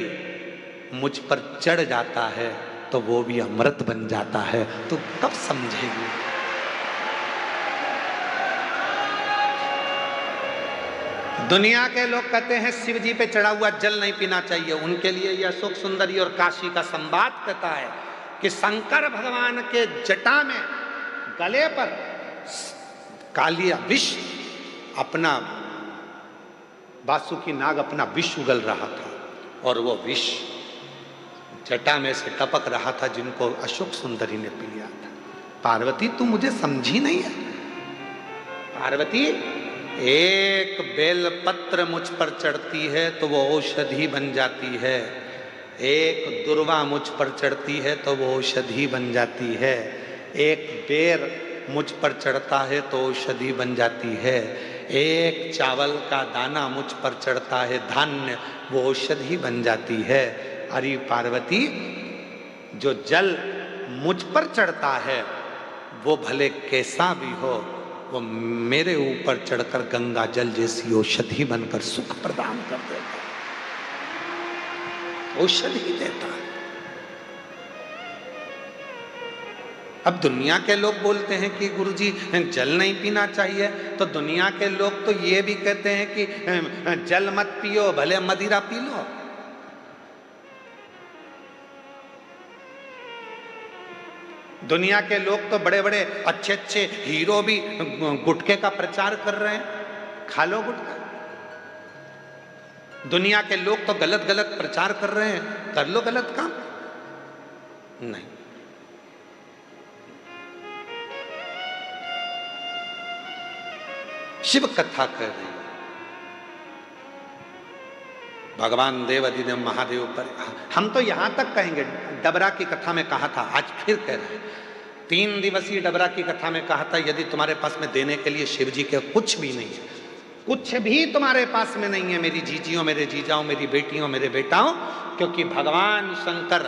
मुझ पर चढ़ जाता है तो वो भी अमृत बन जाता है। तो कब समझेगी? दुनिया के लोग कहते हैं शिव जी पे चढ़ा हुआ जल नहीं पीना चाहिए। उनके लिए यह अशोक सुंदरी और काशी का संवाद कहता है कि शंकर भगवान के जटा में गले पर कालिया विष अपना वासुकी नाग अपना विष उगल रहा था और वो विष जटा में से टपक रहा था, जिनको अशोक सुंदरी ने पी लिया था। पार्वती तू मुझे समझी नहीं है। पार्वती, एक बेलपत्र मुझ पर चढ़ती है तो वो औषधि बन जाती है, एक दुर्वा मुझ पर चढ़ती है तो वो औषधि बन जाती है, एक बेर मुझ पर चढ़ता है तो औषधि बन जाती है, एक चावल का दाना मुझ पर चढ़ता है धान्य, वो औषधि बन जाती है। अरे पार्वती, जो जल मुझ पर चढ़ता है वो भले कैसा भी हो, वो मेरे ऊपर चढ़कर गंगा जल जैसी औषधि बनकर सुख प्रदान कर देता है, औषधि देता है। अब दुनिया के लोग बोलते हैं कि गुरुजी जल नहीं पीना चाहिए, तो दुनिया के लोग तो ये भी कहते हैं कि जल मत पियो, भले मदिरा पी लो। दुनिया के लोग तो बड़े बड़े अच्छे अच्छे हीरो भी गुटखे का प्रचार कर रहे हैं, खा लो गुटखा। दुनिया के लोग तो गलत गलत प्रचार कर रहे हैं, कर लो गलत काम। नहीं, शिव कथा कर रही है। भगवान देव अधिदेव महादेव पर हम तो यहां तक कहेंगे, डबरा की कथा में कहा था, आज फिर कह रहे हैं। 3 दिवसीय डबरा की कथा में कहा था, यदि तुम्हारे पास में देने के लिए शिव जी के कुछ भी नहीं है, कुछ भी तुम्हारे पास में नहीं है मेरी जीजियों, मेरे जीजाओं, मेरी बेटियों, मेरे बेटाओं, क्योंकि भगवान शंकर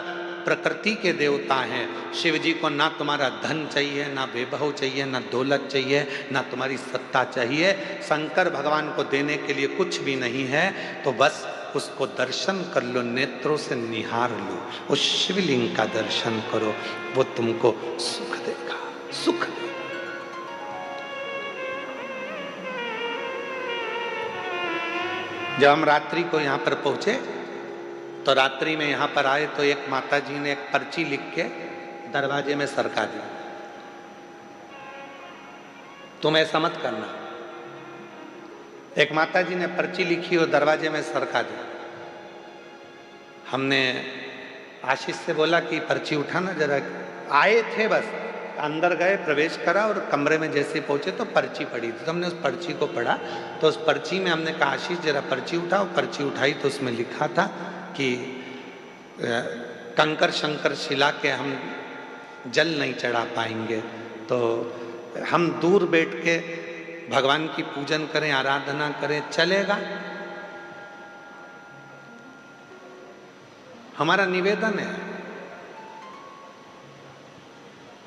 प्रकृति के देवता हैं। शिव जी को ना तुम्हारा धन चाहिए, ना वैभव चाहिए, ना दौलत चाहिए, ना तुम्हारी सत्ता चाहिए। शंकर भगवान को देने के लिए कुछ भी नहीं है, तो बस उसको दर्शन कर लो, नेत्रों से निहार लो, उस शिवलिंग का दर्शन करो, वो तुमको सुख देगा, सुख देगा। जब हम रात्रि को यहाँ पर पहुंचे तो रात्रि में यहाँ पर आए तो एक माता जी ने एक पर्ची लिख के दरवाजे में सरका दी, तुम ऐसा मत करना। एक माता जी ने पर्ची लिखी और दरवाजे में सरका दी। हमने आशीष से बोला कि पर्ची उठाना जरा। आए थे, बस अंदर गए, प्रवेश करा और कमरे में जैसे पहुंचे तो पर्ची पड़ी थी, तो हमने उस पर्ची को पढ़ा। तो उस पर्ची में हमने कहा आशीष जरा पर्ची उठाओ। पर्ची उठाई तो उसमें लिखा था कि कंकर शंकर शिला के हम जल नहीं चढ़ा पाएंगे, तो हम दूर बैठ के भगवान की पूजन करें, आराधना करें, चलेगा? हमारा निवेदन है,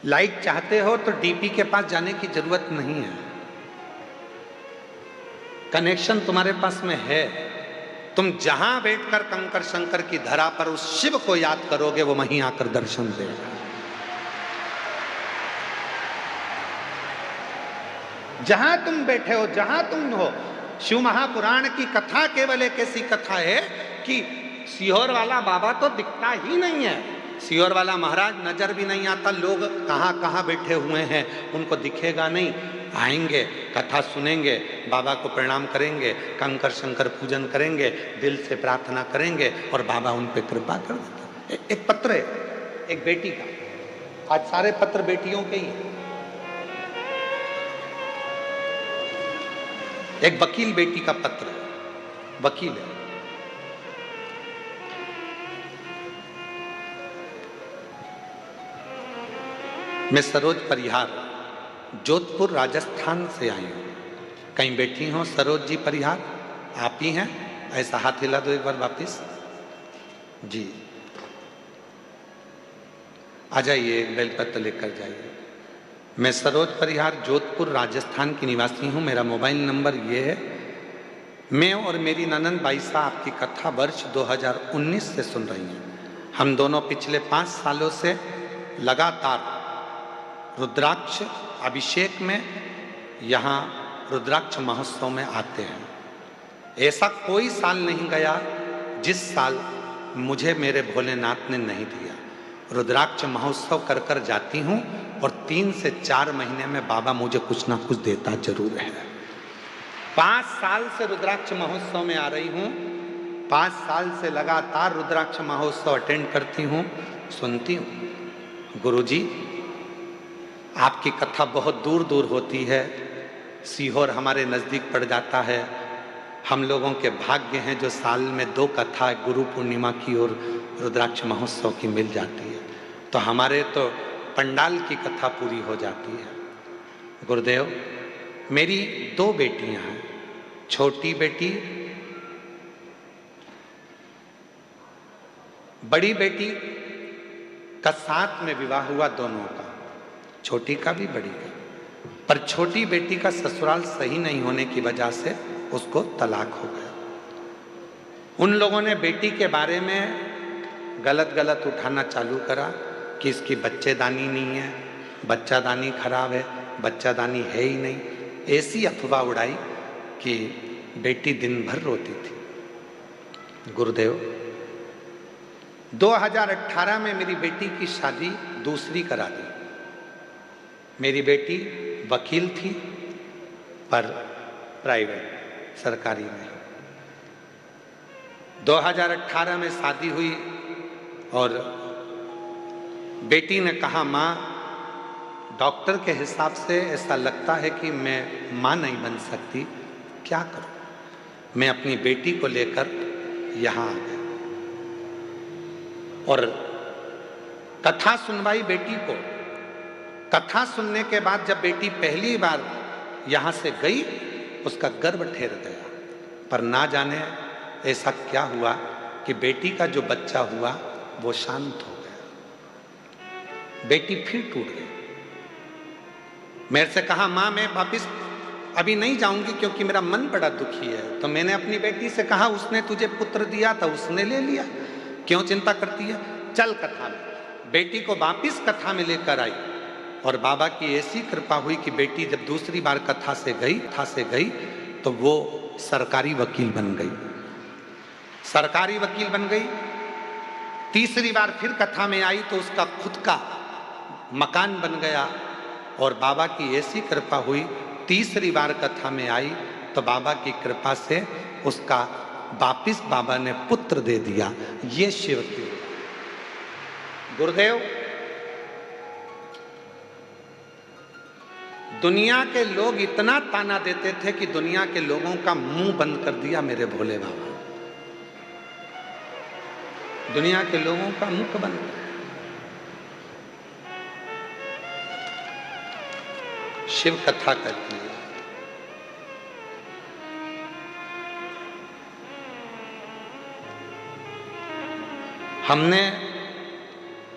लाइक चाहते हो तो डीपी के पास जाने की जरूरत नहीं है, कनेक्शन तुम्हारे पास में है। तुम जहां बैठकर कंकर शंकर की धरा पर उस शिव को याद करोगे, वो वहीं आकर दर्शन देगा। जहां तुम बैठे हो, जहां तुम हो। शिव महापुराण की कथा केवल एक ऐसी कथा है कि सीहोर वाला बाबा तो दिखता ही नहीं है, सीहोर वाला महाराज नजर भी नहीं आता, लोग कहाँ कहाँ बैठे हुए हैं उनको दिखेगा नहीं। आएंगे, कथा सुनेंगे, बाबा को प्रणाम करेंगे, कंकर शंकर पूजन करेंगे, दिल से प्रार्थना करेंगे और बाबा उन पे कृपा कर देता। एक पत्र है एक बेटी का, आज सारे पत्र बेटियों के ही हैं। एक वकील बेटी का पत्र है, वकील है। मैं सरोज परिहार जोधपुर राजस्थान से आई हूँ। कहीं बैठी हो सरोज जी परिहार? आप ही हैं? ऐसा हाथ हिला दो एक बार वापिस जी। आ जाइए, एक बेलपत्र लेकर जाइए। मैं सरोज परिहार जोधपुर राजस्थान की निवासी हूँ। मेरा मोबाइल नंबर ये है मैं और मेरी ननंद बाईसा आपकी कथा वर्ष 2019 से सुन रही हैं। हम दोनों पिछले 5 सालों से लगातार रुद्राक्ष अभिषेक में यहाँ रुद्राक्ष महोत्सव में आते हैं। ऐसा कोई साल नहीं गया जिस साल मुझे मेरे भोलेनाथ ने नहीं दिया। रुद्राक्ष महोत्सव कर कर जाती हूँ और 3 से 4 महीने में बाबा मुझे कुछ ना कुछ देता जरूर है। 5 साल से रुद्राक्ष महोत्सव में आ रही हूँ। 5 साल से लगातार रुद्राक्ष महोत्सव अटेंड करती हूँ, सुनती हूँ। गुरुजी, आपकी कथा बहुत दूर दूर होती है। सीहोर हमारे नज़दीक पड़ जाता है। हम लोगों के भाग्य हैं जो साल में 2 कथा गुरु पूर्णिमा की और रुद्राक्ष महोत्सव की मिल जाती है, तो हमारे तो पंडाल की कथा पूरी हो जाती है। गुरुदेव, मेरी 2 बेटियां हैं। छोटी बेटी, बड़ी बेटी का साथ में विवाह हुआ दोनों का, छोटी का भी बड़ी का, पर छोटी बेटी का ससुराल सही नहीं होने की वजह से उसको तलाक हो गया। उन लोगों ने बेटी के बारे में गलत गलत उठाना चालू करा कि इसकी बच्चेदानी नहीं है, बच्चादानी खराब है, बच्चादानी है ही नहीं। ऐसी अफवाह उड़ाई कि बेटी दिन भर रोती थी। गुरुदेव, 2018 में मेरी बेटी की शादी दूसरी करा दी। मेरी बेटी वकील थी, पर प्राइवेट, सरकारी नहीं। 2018 में शादी हुई और बेटी ने कहा, माँ, डॉक्टर के हिसाब से ऐसा लगता है कि मैं माँ नहीं बन सकती, क्या करूं? मैं अपनी बेटी को लेकर यहाँ आ गया और कथा सुनवाई बेटी को। कथा सुनने के बाद जब बेटी पहली बार यहाँ से गई, उसका गर्भ ठेर गया। पर ना जाने ऐसा क्या हुआ कि बेटी का जो बच्चा हुआ वो शांत हो गया। बेटी फिर टूट गई। मेरे से कहा, माँ, मैं वापिस अभी नहीं जाऊंगी क्योंकि मेरा मन बड़ा दुखी है। तो मैंने अपनी बेटी से कहा, उसने तुझे पुत्र दिया था, उसने ले लिया, क्यों चिंता करती है? चल कथा में। बेटी को वापिस कथा में लेकर आई और बाबा की ऐसी कृपा हुई कि बेटी जब दूसरी बार कथा से गई तो वो सरकारी वकील बन गई। सरकारी वकील बन गई। तीसरी बार फिर कथा में आई तो उसका खुद का मकान बन गया और बाबा की ऐसी कृपा हुई, तीसरी बार कथा में आई तो बाबा की कृपा से उसका वापिस बाबा ने पुत्र दे दिया। ये शिव की। गुरुदेव, दुनिया के लोग इतना ताना देते थे कि दुनिया के लोगों का मुंह बंद कर दिया मेरे भोले बाबा। दुनिया के लोगों का मुंह बंद कर। शिव कथा करती है। हमने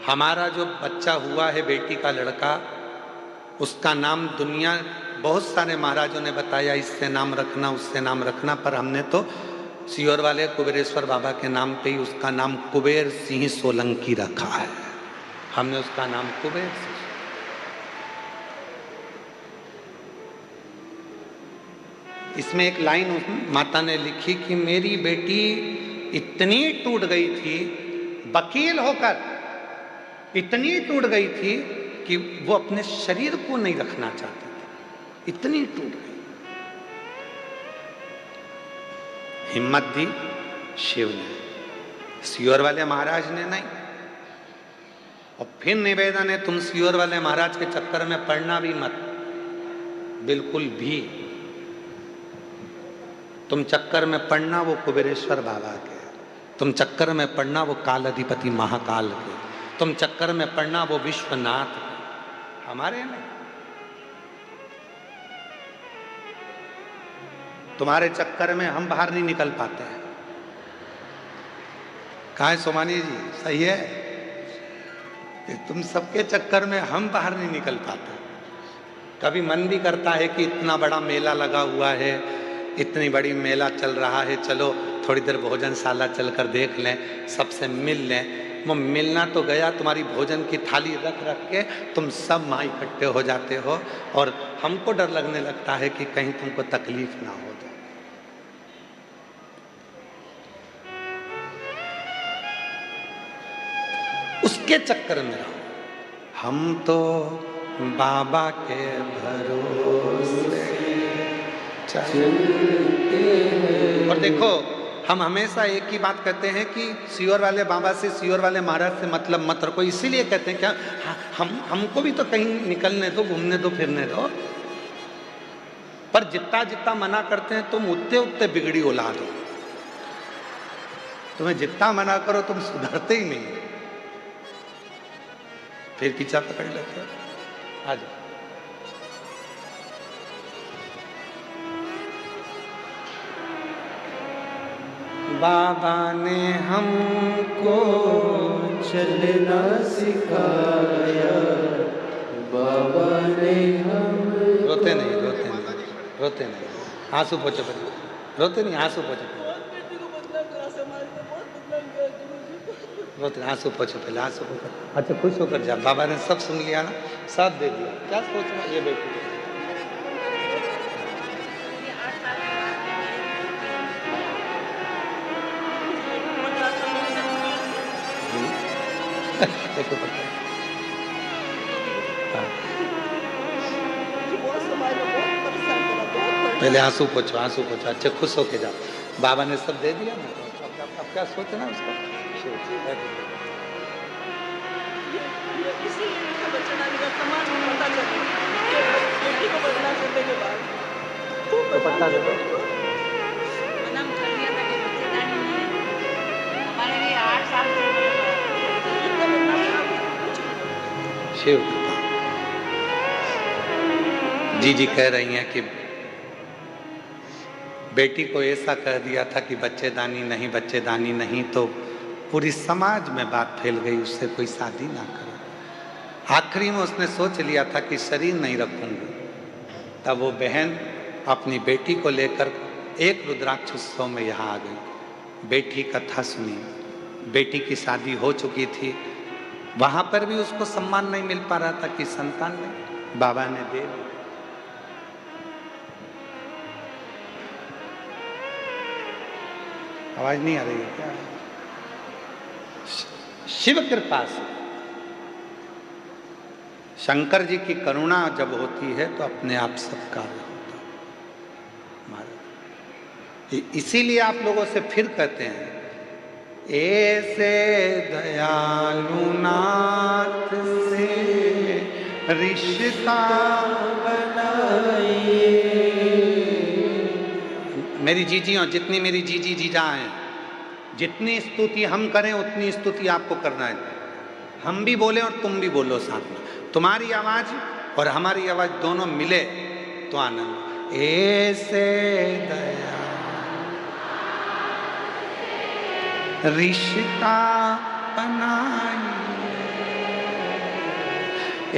हमारा जो बच्चा हुआ है, बेटी का लड़का, उसका नाम दुनिया बहुत सारे महाराजों ने बताया, इससे नाम रखना, उससे नाम रखना, पर हमने तो सीहोर वाले कुबेरेश्वर बाबा के नाम पे ही उसका नाम कुबेर सिंह सोलंकी रखा है। हमने उसका नाम कुबेर सिंह। इसमें एक लाइन माता ने लिखी कि मेरी बेटी इतनी टूट गई थी, वकील होकर इतनी टूट गई थी कि वो अपने शरीर को नहीं रखना चाहती थी, इतनी टूट गई। हिम्मत दी शिव ने, सीहोर वाले महाराज ने नहीं। और फिर निवेदन है, तुम सीहोर वाले महाराज के चक्कर में पड़ना भी मत, बिल्कुल भी। तुम चक्कर में पड़ना वो कुबेरेश्वर बाबा के, तुम चक्कर में पड़ना वो काल अधिपति महाकाल के, तुम चक्कर में पड़ना वो विश्वनाथ के, हमारे नहीं। तुम्हारे चक्कर में हम बाहर नहीं निकल पाते हैं। कहाँ है सोमानी जी? सही है कि तुम सबके चक्कर में हम बाहर नहीं निकल पाते। कभी मन भी करता है कि इतना बड़ा मेला लगा हुआ है, इतनी बड़ी मेला चल रहा है, चलो थोड़ी देर भोजनशाला चलकर देख लें, सबसे मिल लें। वो मिलना तो गया, तुम्हारी भोजन की थाली रख रख के तुम सब वहाँ इकट्ठे हो जाते हो, और हमको डर लगने लगता है कि कहीं तुमको तकलीफ ना हो जाए। उसके चक्कर में रहो। हम तो बाबा के भरोसे चलते हैं। और देखो, हम हमेशा एक ही बात कहते हैं कि सियोर वाले बाबा से, सियोर वाले महाराज से मतलब मत रखो। इसीलिए कहते हैं क्या, हमको भी तो कहीं निकलने दो, घूमने दो, फिरने दो। पर जितना जितना मना करते हैं तुम, उतने उतने बिगड़ी औलाद हो। तुम्हें जितना मना करो तुम सुधरते ही नहीं, फिर पीछा पकड़ लेते हो। आ जाओ। बाबा ने हमको चलना सिखाया, बाबा ने हम रोते नहीं, रोते नहीं, रोते नहीं, आंसू पोछो पहले, रोते नहीं, आंसू पोछो पहले, रोते नहीं, आंसू पोछो पहले, आंसू पोछो। अच्छा खुश होकर जा, बाबा ने सब सुन लिया ना, सब दे दिया, क्या सोचना। ये बेटी देखो पता। हाँ। पहले आंसू पोछो, आंसू पोछो, अच्छे खुश होके जाओ। बाबा ने सब दे दिया ना, तो अब क्या सोचना उसका। तो पता दो। शिव कृपा। जी कह रही हैं कि बेटी को ऐसा कह दिया था कि बच्चेदानी नहीं, बच्चेदानी नहीं, तो पूरी समाज में बात फैल गई, उससे कोई शादी ना करे। आखिरी में उसने सोच लिया था कि शरीर नहीं रखूंगी। तब वो बहन अपनी बेटी को लेकर एक रुद्राक्ष उत्सव में यहाँ आ गई। बेटी कथा सुनी, बेटी की शादी हो चुकी थी। वहां पर भी उसको सम्मान नहीं मिल पा रहा था कि संतान ने बाबा ने दे दी। आवाज नहीं आ रही है क्या? शिव कृपा से, शंकर जी की करुणा जब होती है तो अपने आप सब कार्य होता है। इसीलिए आप लोगों से फिर कहते हैं, ऐसे दयालु नाथ से रिश्ता बनाइए। मेरी जीजियों, जितनी मेरी जीजी जीजा हैं, जितनी स्तुति हम करें उतनी स्तुति आपको करना है। हम भी बोले और तुम भी बोलो साथ में। तुम्हारी आवाज और हमारी आवाज दोनों मिले तो आनंद। ऐसे दया रिश्ता बनाइए,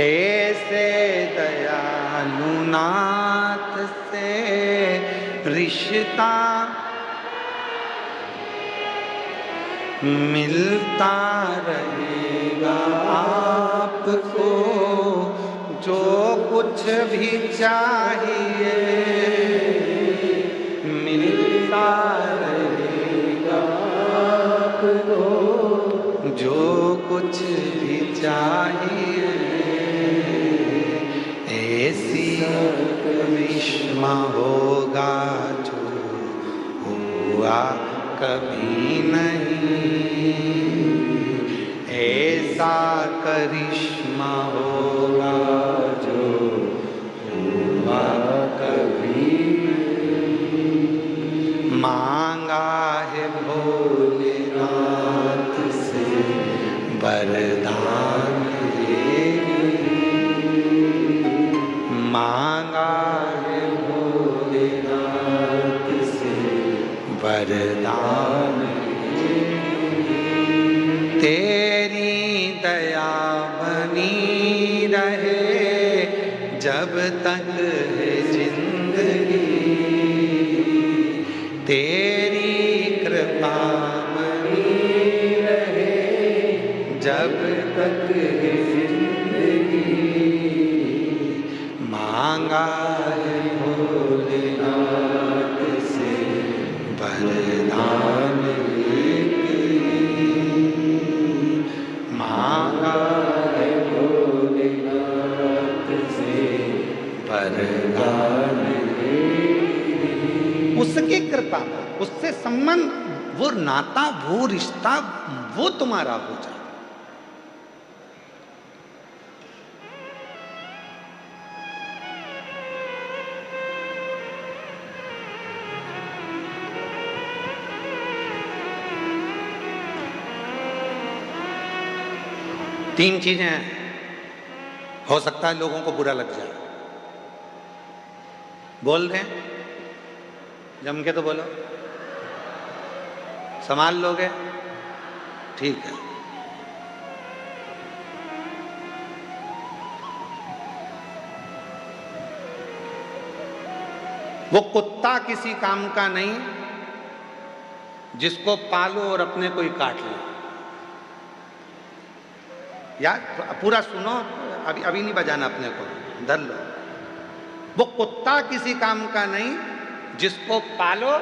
ऐसे दयालु नाथ से रिश्ता मिलता रहेगा आपको जो कुछ भी चाहिए, मिलता रहेगा आपको जो कुछ भी चाहिए। ऐसी करिश्मा होगा जो हुआ कभी नहीं, ऐसा करिश्मा होगा जो हुआ कभी नहीं। मांगा है भोलेनाथ से वरदान, मांगा है भोलेनाथ से वरदान, तेरी दया बनी रहे जब तक है जिंदगी, तेरी कृपा बनी रहे जब तक है जिंदगी, मांगा है भोलेनाथ से वरदान, मांगा है भोलेनाथ से वरदान। उसकी कृपा, उससे संबंध, वो नाता, वो रिश्ता, वो तुम्हारा हो जाए। तीन चीजें हो सकता है लोगों को बुरा लग जाए, बोल दें, जम के तो बोलो, संभाल लोगे, ठीक है। वो कुत्ता किसी काम का नहीं जिसको पालो और अपने को ही काट लो। यार पूरा सुनो, अभी नहीं बजाना, अपने को धर लो। वो कुत्ता किसी काम का नहीं जिसको पालो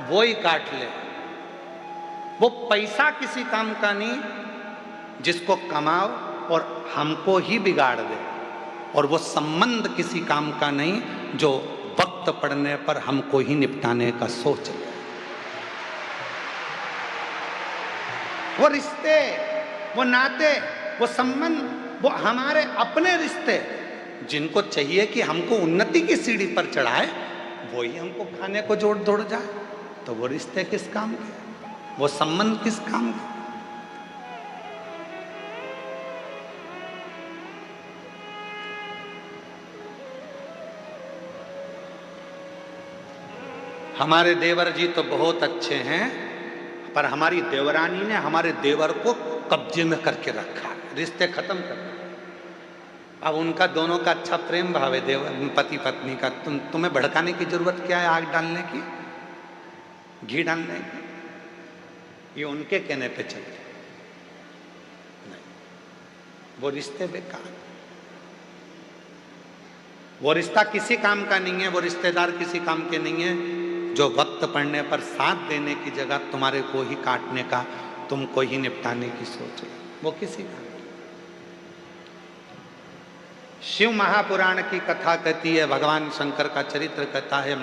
वो ही काट ले। वो पैसा किसी काम का नहीं जिसको कमाओ और हमको ही बिगाड़ दे। और वो संबंध किसी काम का नहीं जो वक्त पड़ने पर हमको ही निपटाने का सोच ले। वो रिश्ते, वो नाते, वो संबंध, वो हमारे अपने रिश्ते जिनको चाहिए कि हमको उन्नति की सीढ़ी पर चढ़ाए, वो ही हमको खाने को जोड़ दौड़ जाए, तो वो रिश्ते किस काम के, वो संबंध किस काम के। हमारे देवर जी तो बहुत अच्छे हैं, पर हमारी देवरानी ने हमारे देवर को कब्जे में करके रखा, रिश्ते खत्म कर दिए। अब उनका दोनों का अच्छा प्रेम भाव है, देवर पति पत्नी का। तुम्हें भड़काने की जरूरत क्या है, आग डालने की, घी डालने की? ये उनके कहने पे चलते नहीं। वो रिश्ते बेकार, वो रिश्ता किसी काम का नहीं है, वो रिश्तेदार किसी काम के नहीं है जो वक्त पड़ने पर साथ देने की जगह तुम्हारे को ही काटने का, तुमको ही निपटाने की सोच है, वो किसी काम। शिव महापुराण की कथा कहती है, भगवान शंकर का चरित्र कहता है,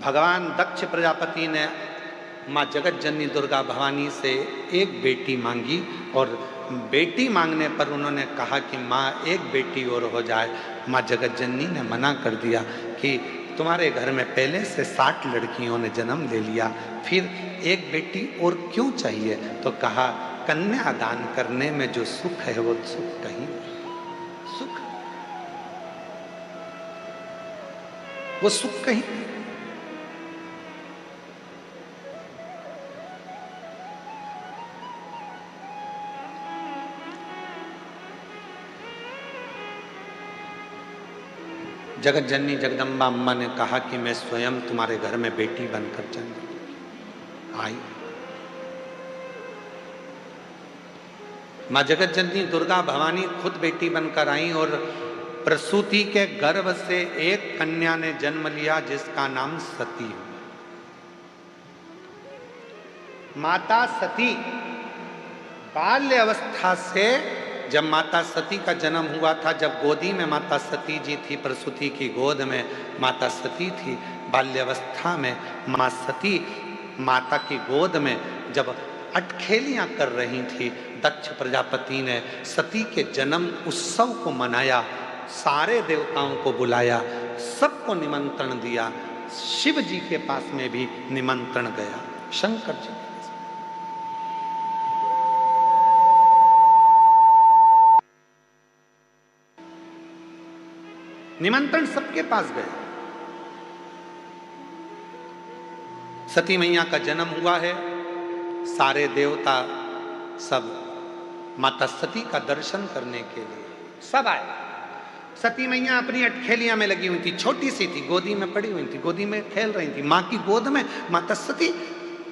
भगवान दक्ष प्रजापति ने माँ जगत जननी दुर्गा भवानी से एक बेटी मांगी और बेटी मांगने पर उन्होंने कहा कि माँ एक बेटी और हो जाए। माँ जगत जननी ने मना कर दिया कि तुम्हारे घर में पहले से 60 लड़कियों ने जन्म ले लिया, फिर एक बेटी और क्यों चाहिए? तो कहा कन्या दान करने में जो सुख है वो सुख कहीं, सुख वो सुख कहीं। जगत जननी जगदम्बा अम्मा ने कहा कि मैं स्वयं तुम्हारे घर में बेटी बनकर जन्म आई। माँ जगत जननी दुर्गा भवानी खुद बेटी बनकर आई और प्रसूति के गर्भ से एक कन्या ने जन्म लिया जिसका नाम सती हुआ। माता सती बाल्य अवस्था से, जब माता सती का जन्म हुआ था, जब गोदी में माता सती जी थी, प्रसूति की गोद में माता सती थी, बाल्यावस्था में माँ सती माता की गोद में जब अटखेलियां कर रही थी, दक्ष प्रजापति ने सती के जन्म उत्सव को मनाया, सारे देवताओं को बुलाया, सबको निमंत्रण दिया। शिव जी के पास में भी निमंत्रण गया, शंकर जी के पास। निमंत्रण सबके पास गए। सती मैया का जन्म हुआ है, सारे देवता सब माता सती का दर्शन करने के लिए सब आए। सती मैया अपनी अटखेलियां में लगी हुई थी, छोटी सी थी, गोदी में पड़ी हुई थी, गोदी में खेल रही थी, माँ की गोद में माता सती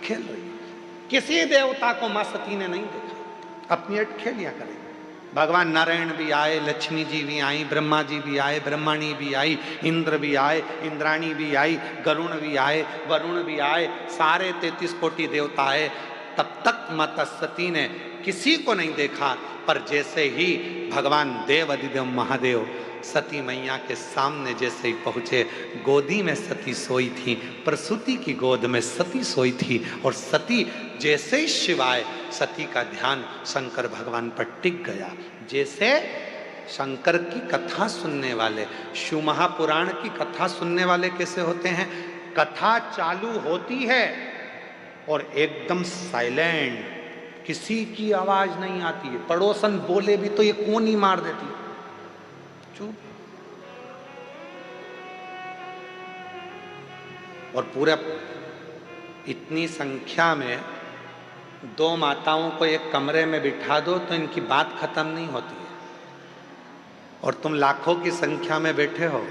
खेल रही। किसी देवता को माँ सती ने नहीं देखा, अपनी अटखेलियां करें। भगवान नारायण भी आए, लक्ष्मी जी भी आई, ब्रह्मा जी भी आए, ब्रह्मणी भी आई, इंद्र भी आए, इंद्राणी भी आई, गरुण भी आए, वरुण भी आए, सारे 33 कोटि देवता आए। तब तक माता सती ने किसी को नहीं देखा। पर जैसे ही भगवान देव अधिदेव महादेव सती मैया के सामने जैसे ही पहुंचे, गोदी में सती सोई थी, प्रसूति की गोद में सती सोई थी, और सती जैसे ही शिवाय, सती का ध्यान शंकर भगवान पर टिक गया। जैसे शंकर की कथा सुनने वाले, शिव महापुराण की कथा सुनने वाले कैसे होते हैं? कथा चालू होती है और एकदम साइलेंट, किसी की आवाज नहीं आती है, पड़ोसन बोले भी तो ये कौन ही मार देती है, चुप। और पूरा इतनी संख्या में 2 माताओं को एक कमरे में बिठा दो तो इनकी बात खत्म नहीं होती है। और तुम लाखों की संख्या में बैठे हो,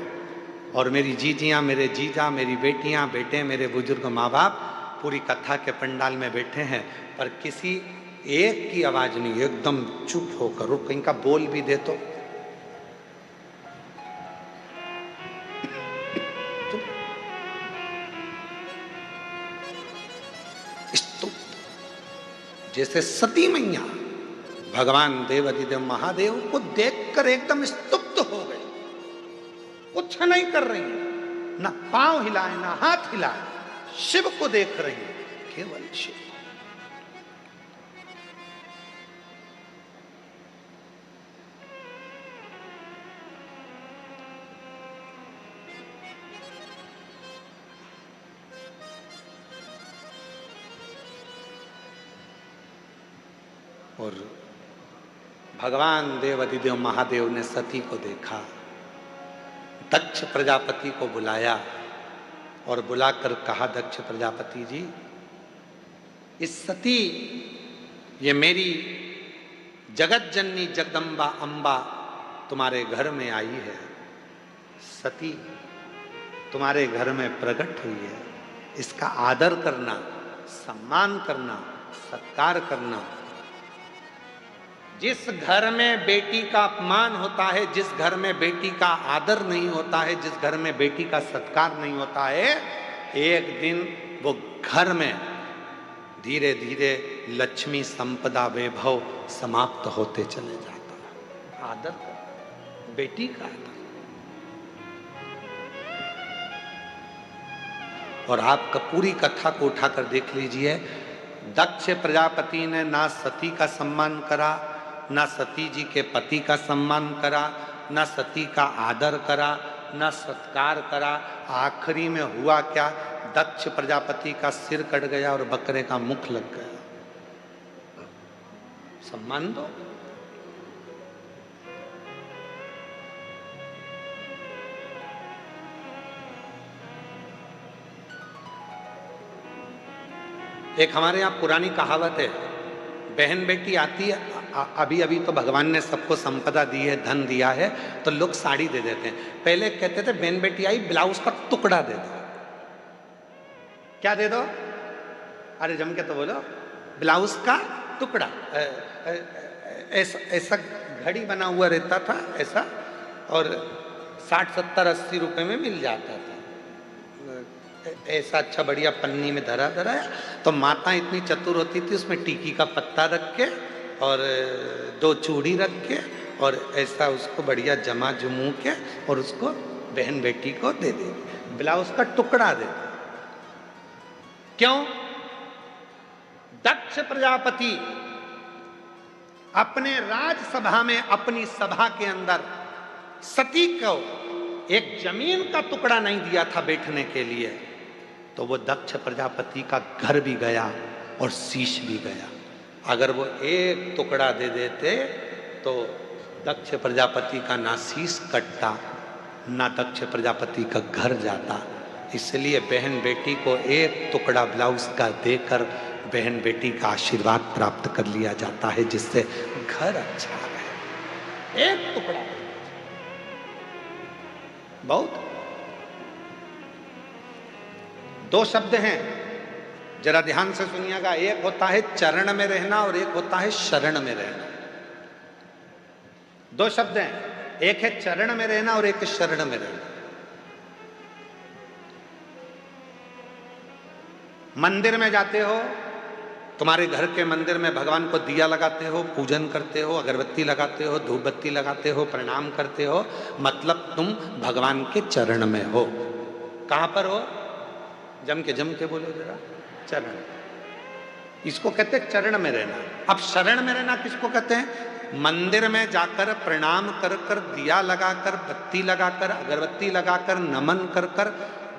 और मेरी जीजियां, मेरे जीजा, मेरी बेटियां, बेटे, मेरे बुजुर्ग माँ बाप पूरी कथा के पंडाल में बैठे हैं, पर किसी एक की आवाज नहीं, एकदम चुप होकर। और कहीं का बोल भी दे तो जैसे सती मैया भगवान देव अधिदेव महादेव को देखकर एकदम स्तुप्त हो गए, कुछ नहीं कर रही, ना पांव हिलाए ना हाथ हिलाए, शिव को देख रही, केवल शिव। और भगवान देव अधिदेव महादेव ने सती को देखा, दक्ष प्रजापति को बुलाया और बुलाकर कहा, दक्ष प्रजापति जी, इस सती, ये मेरी जगत जननी जगदम्बा अंबा तुम्हारे घर में आई है, सती तुम्हारे घर में प्रकट हुई है, इसका आदर करना, सम्मान करना, सत्कार करना। जिस घर में बेटी का अपमान होता है, जिस घर में बेटी का आदर नहीं होता है, जिस घर में बेटी का सत्कार नहीं होता है, एक दिन वो घर में धीरे धीरे लक्ष्मी संपदा वैभव समाप्त होते चले जाता है। आदर बेटी का आदर। और आपका पूरी कथा को उठाकर देख लीजिए, दक्ष प्रजापति ने ना सती का सम्मान करा, ना सती जी के पति का सम्मान करा, ना सती का आदर करा, ना सत्कार करा। आखिरी में हुआ क्या? दक्ष प्रजापति का सिर कट गया और बकरे का मुख लग गया। सम्मान दो। एक हमारे यहाँ पुरानी कहावत है, बहन बेटी आती है, अभी अभी तो भगवान ने सबको संपदा दी है, धन दिया है, तो लोग साड़ी दे देते हैं। पहले कहते थे बहन बेटी आई ब्लाउज का टुकड़ा दे दो। क्या दे दो? अरे जम के तो बोलो, ब्लाउज का टुकड़ा। ऐसा घड़ी बना हुआ रहता था ऐसा, और 60, 70, 80 रुपए में मिल जाता था। ऐसा अच्छा बढ़िया पन्नी में धरा धरा है। तो माता इतनी चतुर होती थी, उसमें टीकी का पत्ता रख के और 2 चूड़ी रख के और ऐसा उसको बढ़िया जमा जमू के और उसको बहन बेटी को दे दे, ब्लाउज का टुकड़ा दे दे। क्यों? दक्ष प्रजापति अपने राजसभा में, अपनी सभा के अंदर सती को एक जमीन का टुकड़ा नहीं दिया था बैठने के लिए, तो वो दक्ष प्रजापति का घर भी गया और शीश भी गया। अगर वो एक टुकड़ा दे देते तो दक्ष प्रजापति का ना शीश कटता, ना दक्ष प्रजापति का घर जाता। इसलिए बहन बेटी को एक टुकड़ा ब्लाउज का देकर बहन बेटी का आशीर्वाद प्राप्त कर लिया जाता है, जिससे घर अच्छा रहे। एक टुकड़ा। बहुत। दो शब्द हैं, जरा ध्यान से सुनिएगा। एक होता है चरण में रहना और एक होता है शरण में रहना। दो शब्द हैं, एक है चरण में रहना और एक है शरण में रहना। मंदिर में जाते हो, तुम्हारे घर के मंदिर में भगवान को दिया लगाते हो, पूजन करते हो, अगरबत्ती लगाते हो, धूप बत्ती लगाते हो, प्रणाम करते हो, मतलब तुम भगवान के चरण में हो। कहां पर हो? जम के बोलो जरा। चरण, इसको कहते हैं चरण में रहना। अब शरण में रहना किसको कहते हैं? मंदिर में जाकर प्रणाम कर कर, दिया लगाकर, बत्ती लगाकर, अगरबत्ती लगाकर, नमन कर कर,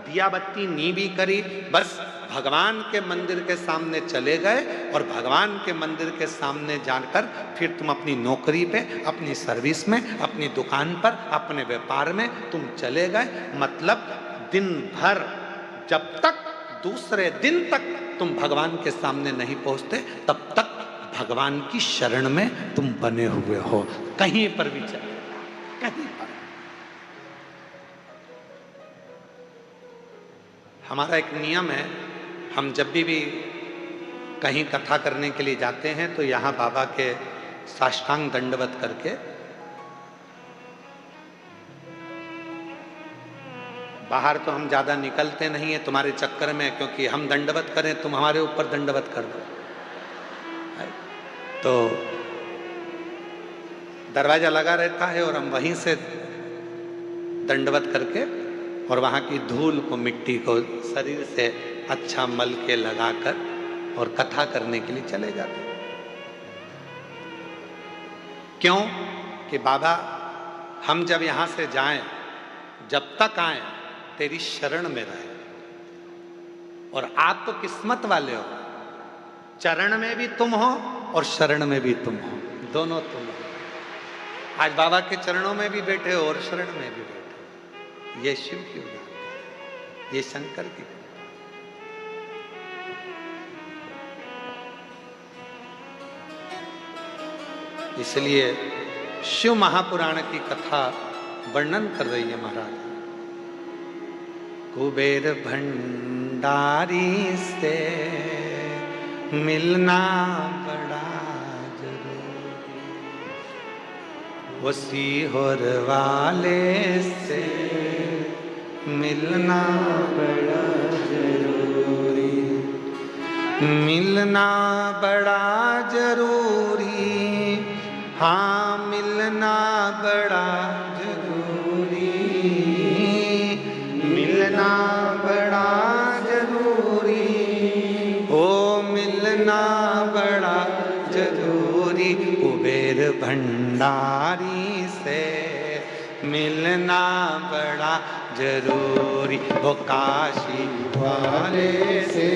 दिया बत्ती नी भी करी, बस भगवान के मंदिर के सामने चले गए और भगवान के मंदिर के सामने जाकर फिर तुम अपनी नौकरी पे, अपनी सर्विस में, अपनी दुकान पर, अपने व्यापार में तुम चले गए। मतलब दिन भर, जब तक दूसरे दिन तक तुम भगवान के सामने नहीं पहुंचते, तब तक भगवान की शरण में तुम बने हुए हो। कहीं पर भी चले, कहीं पर। हमारा एक नियम है, हम जब भी कहीं कथा करने के लिए जाते हैं तो यहाँ बाबा के साष्टांग दंडवत करके, बाहर तो हम ज्यादा निकलते नहीं है तुम्हारे चक्कर में, क्योंकि हम दंडवत करें तुम हमारे ऊपर दंडवत कर दो। तो दरवाजा लगा रहता है और हम वहीं से दंडवत करके और वहां की धूल को, मिट्टी को शरीर से अच्छा मल के लगाकर और कथा करने के लिए चले जाते हैं। क्यों? कि बाबा हम जब यहां से जाएं, जब तक आए तेरी शरण में रहे। और आप तो किस्मत वाले हो, चरण में भी तुम हो और शरण में भी तुम हो, दोनों तुम हो। आज बाबा के चरणों में भी बैठे हो और शरण में भी बैठे हो। ये शिव की उदाहरण, ये शंकर की। इसलिए शिव महापुराण की कथा वर्णन कर रही है महाराज। कुबेर भंडारी से मिलना बड़ा जरूरी, वो सीहोर वाले से मिलना बड़ा जरूरी, मिलना बड़ा जरूरी, हाँ मिलना बड़ा जरूरी, मिलना बड़ा जरूरी, ओ मिलना बड़ा जरूरी। कुबेर भंडारी से मिलना बड़ा जरूरी, वो काशी वाले से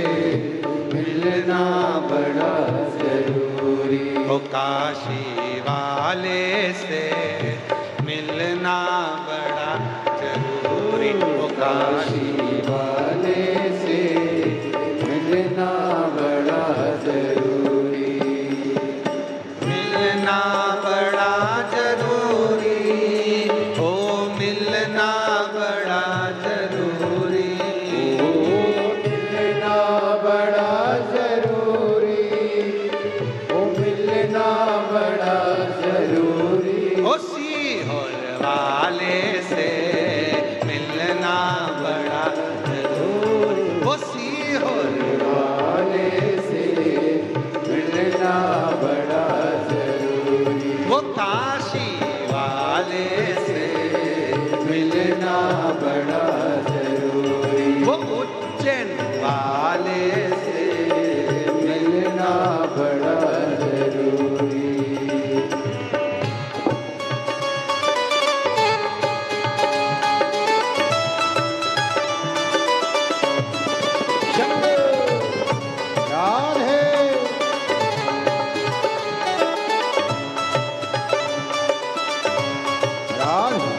मिलना बड़ा जरूरी, वो काशी वाले से मिलना बड़ा जरूरी, वो काशी वाले से मिलना बड़ा जरूरी, मिलना बड़ा जरूरी, ओ मिलना बड़ा जरूरी, ओ मिलना बड़ा जरूरी, ओ मिलना बड़ा जरूरी, ओ सीहोर वाले से मिलना बड़ा जरूरी, ओ सीहोर वाले से मिलना बड़ा जरूरी, वो काशी वाले से मिलना बड़ा जरूरी, वो उज्जैन वाले से मिलना बड़ा जरूरी। राधे राधे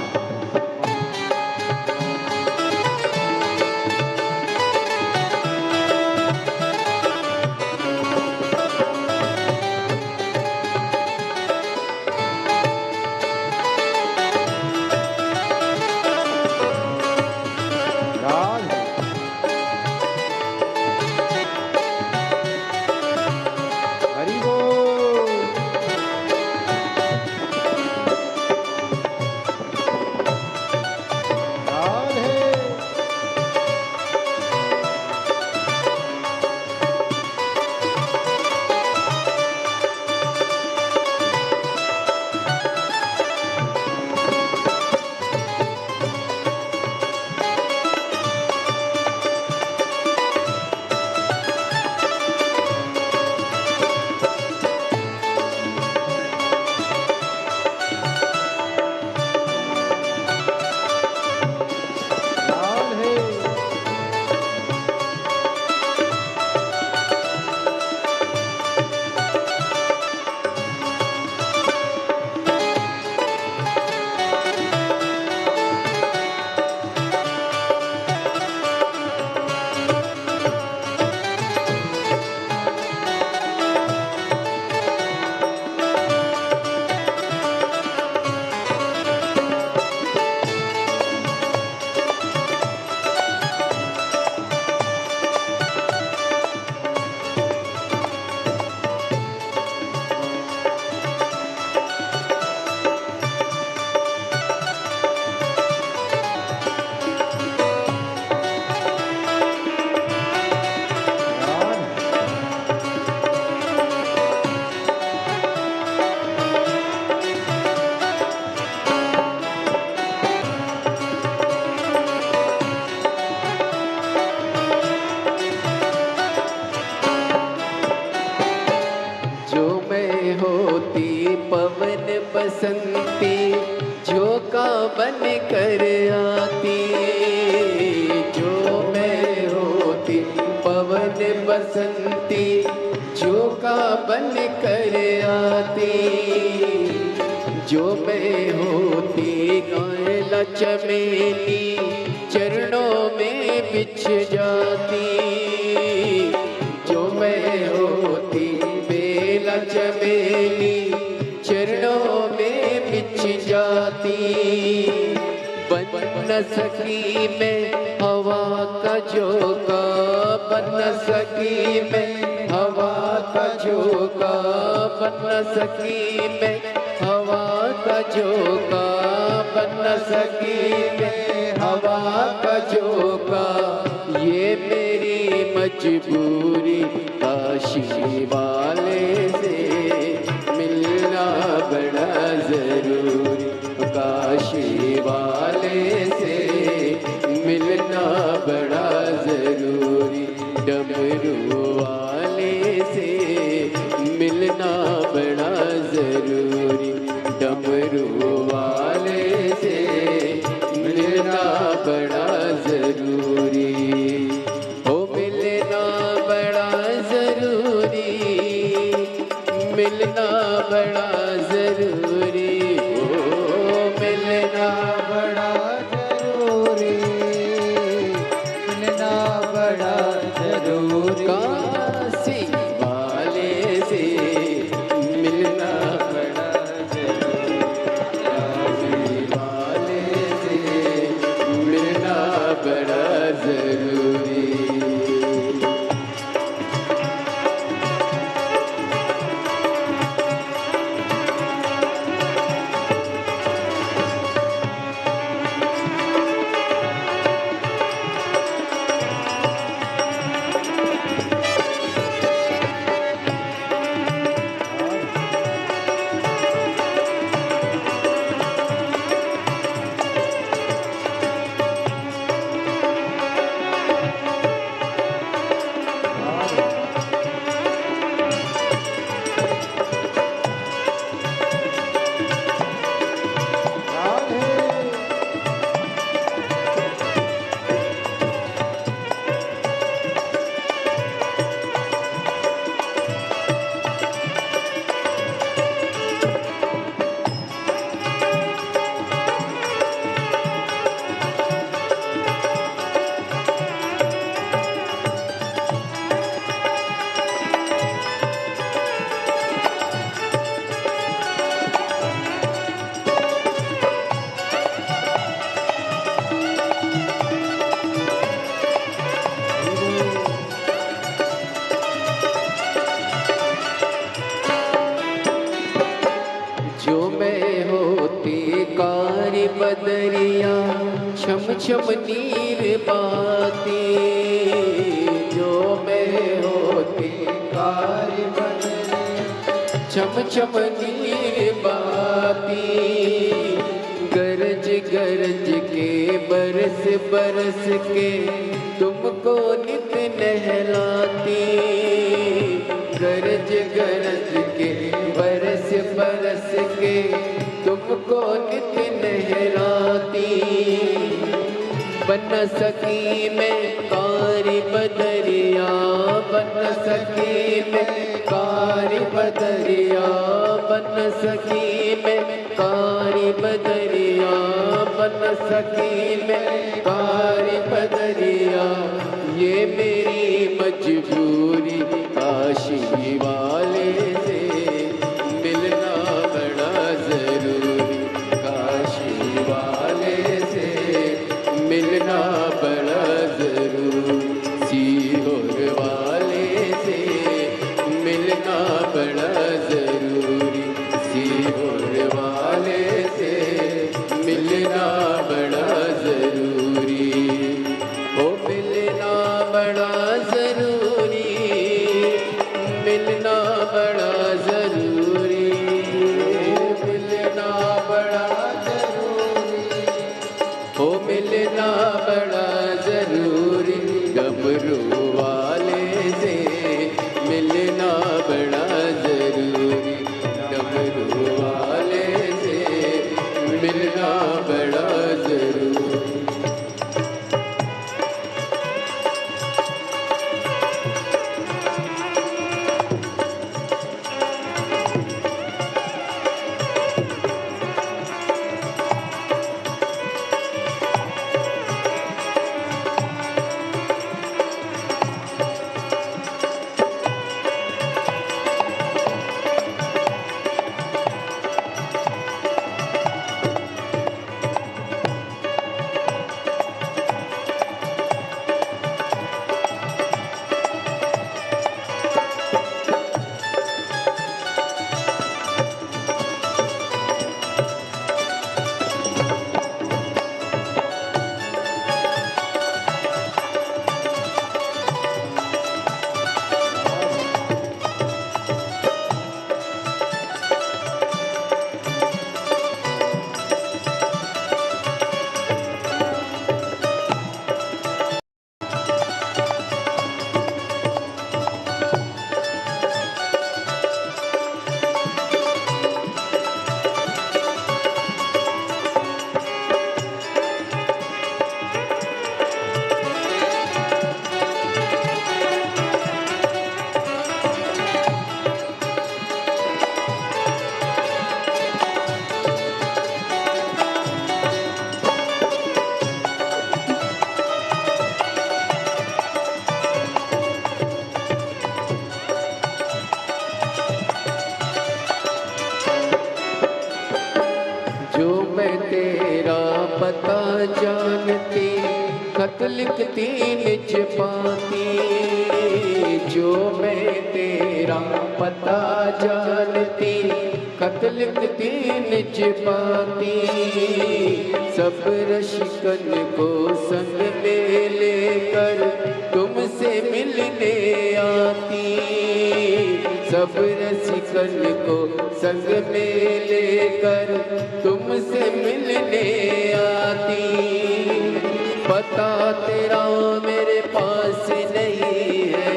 बन कर आती, जो मैं होती पवन बसंती, झोंका बन कर आती, जो मैं होती कांला चमेली, चरणों में बिछ जाती, जो मैं होती बेला चमेली, चरणों में बिछ जाती, बन न सकी मैं हवा का झोंका, बन न सकी मैं हवा का झोंका, बन न सकी मैं हवा का झोंका, बन न सकी मैं हवा का झोंका, ये मेरी मजबूरी, काशी वाले से मिलना बड़ा जरूरी, काशी वाले से मिलना बड़ा जरूरी, डमरू वाले से मिलना बड़ा जरूरी, डमरू वाले से मिलना बड़ा जरूरी, हो मिलना बड़ा जरूरी, मिलना बड़ा जरूरी, हो मिलना बड़ा जरूरी, मिलना बड़ा जरूरी, काशी वाले से मिलना बड़ा जरूरी, काशी वाले से मिलना बड़ा जरूरी। जो मैं होती कारी बदरिया, छम छम नीर बाती, जो मैं होती कारी बदरिया, छम छम नीर बाती, गरज गरज के बरस बरस के तुमको नित नहलाती, गरज गरज के बरस बरस के तुमको नित नहलाती, बन न सकी मैं कारी बदरिया, बन न सकी मैं कारी बदरिया, बन न सकी मैं कारी बदरिया, बन न सकी मैं कारी बदरिया, ये मेरी मजबूरी, काशी वाले से मिलना बड़ा जरूरी, काशी वाले से मिलना बड़ा जरूरी, सीहोर वाले से मिलना बड़ा जरूरी, सीहोर वाले से मिलना बड़ा जरूरी, ओ मिलना बड़ा जरूरी, मिलना बड़ा जरूरी, मिलना बड़ा जरूरी, हो मिलना बड़ा जरूरी, डमरू वाले से मिलना बड़ा जरूरी, डमरू वाले से मिलना बड़ा लिखती निज पाती, जो मैं तेरा पता जानती, खत लिखती निज पाती, सब रशिकन को संग में लेकर तुमसे मिलने आती, सब रसिकन को संग में लेकर तुमसे मिलने आती। पता तेरा मेरे पास नहीं है,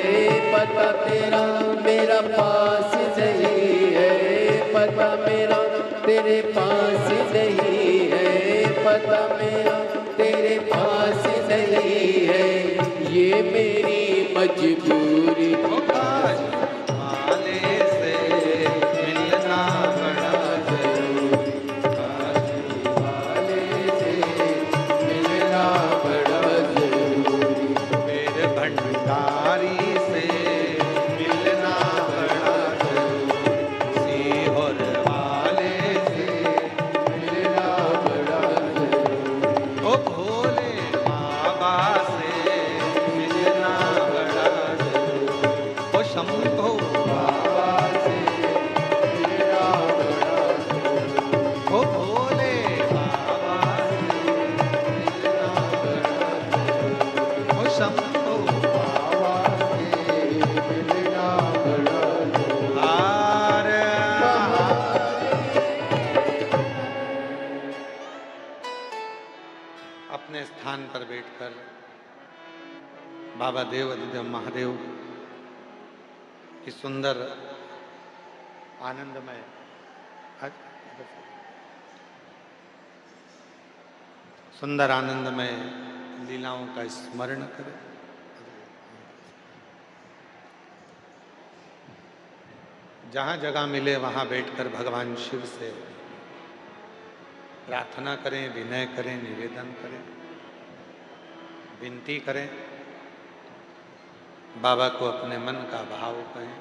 पता तेरा मेरा पास नहीं है, पता मेरा तेरे पास नहीं है, पता मेरा तेरे पास नहीं है, ये मेरी मजबूरी। वाले से मिलना बड़ा जरूरी, वाले से मिलना बड़ा जरूरी, मेरे भंडारी से मिलना बड़ा जरूरी, सीहोर वाले से मिलना बड़ा जरूरी, ओ भोले बाबा से मिलना बड़ा जरूरी, ओ शंभो बाबा से मिलना बड़ा जरूरी, ओ भोले बाबा से मिलना बड़ा जरूरी, ओ शंभो बाबा से मिलना बड़ा जरूरी। आरे अपने स्थान पर बैठकर बाबा देव अधिदेव महादेव की सुंदर आनंदमय सुंदर आनंदमय लीलाओं का स्मरण करें। जहाँ जगह मिले वहाँ बैठकर भगवान शिव से प्रार्थना करें, विनय करें, निवेदन करें, विनती करें, बाबा को अपने मन का भाव कहें,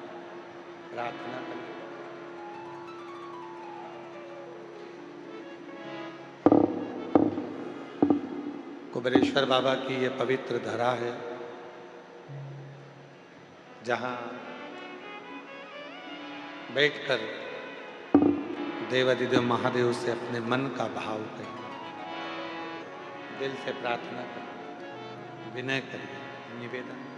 प्रार्थना करें। कुबेरेश्वर बाबा की ये पवित्र धरा है, जहाँ बैठकर देवाधिदेव महादेव से अपने मन का भाव करें, दिल से प्रार्थना करें, विनय करें, निवेदन करें।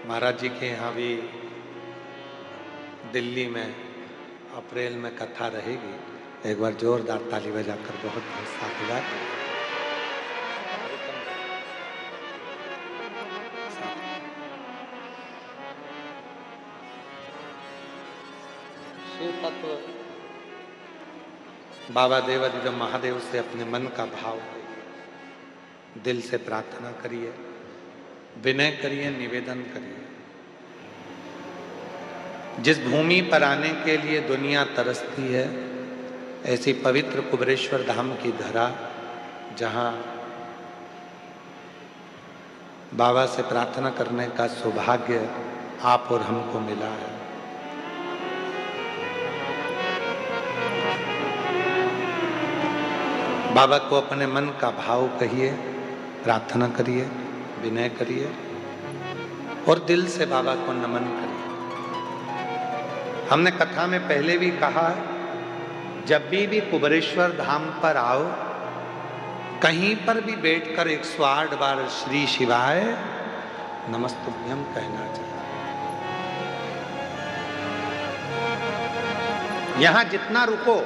महाराज जी के यहाँ भी दिल्ली में अप्रैल में कथा रहेगी, एक बार जोरदार ताली बजाकर बहुत बहुत साधुवाद। शिव तत्व बाबा देवाधिदेव महादेव से अपने मन का भाव दिल से प्रार्थना करिए, विनय करिए, निवेदन करिए। जिस भूमि पर आने के लिए दुनिया तरसती है, ऐसी पवित्र कुबेरेश्वर धाम की धरा, जहाँ बाबा से प्रार्थना करने का सौभाग्य आप और हमको मिला है। बाबा को अपने मन का भाव कहिए, प्रार्थना करिए, विनय करिए और दिल से बाबा को नमन करिए। हमने कथा में पहले भी कहा, जब भी कुबेरेश्वर धाम पर आओ, कहीं पर भी बैठकर 108 बार श्री शिवाय नमस्तुभ्यम कहना चाहिए। यहां जितना रुको,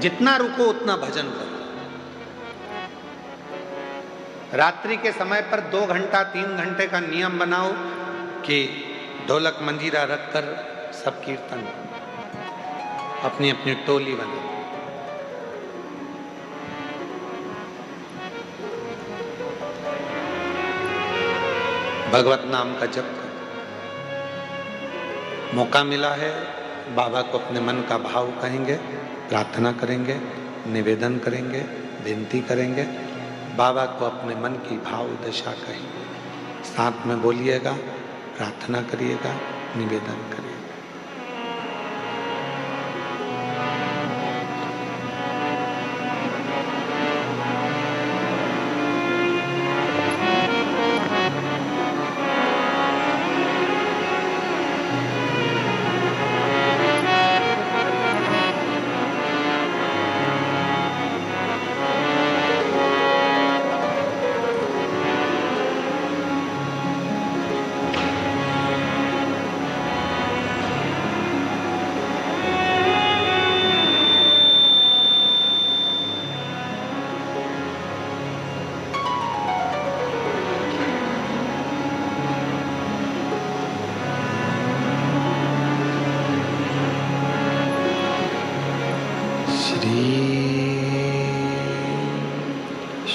जितना रुको उतना भजन करो। रात्रि के समय पर 2 घंटा 3 घंटे का नियम बनाओ कि ढोलक मंजीरा रखकर सब कीर्तन, अपनी अपनी टोली बनाओ। भगवत नाम का जप करें। मौका मिला है, बाबा को अपने मन का भाव कहेंगे, प्रार्थना करेंगे, निवेदन करेंगे, विनती करेंगे, बाबा को अपने मन की भाव दशा कहेंगे। साथ में बोलिएगा, प्रार्थना करिएगा, निवेदन करिएगा।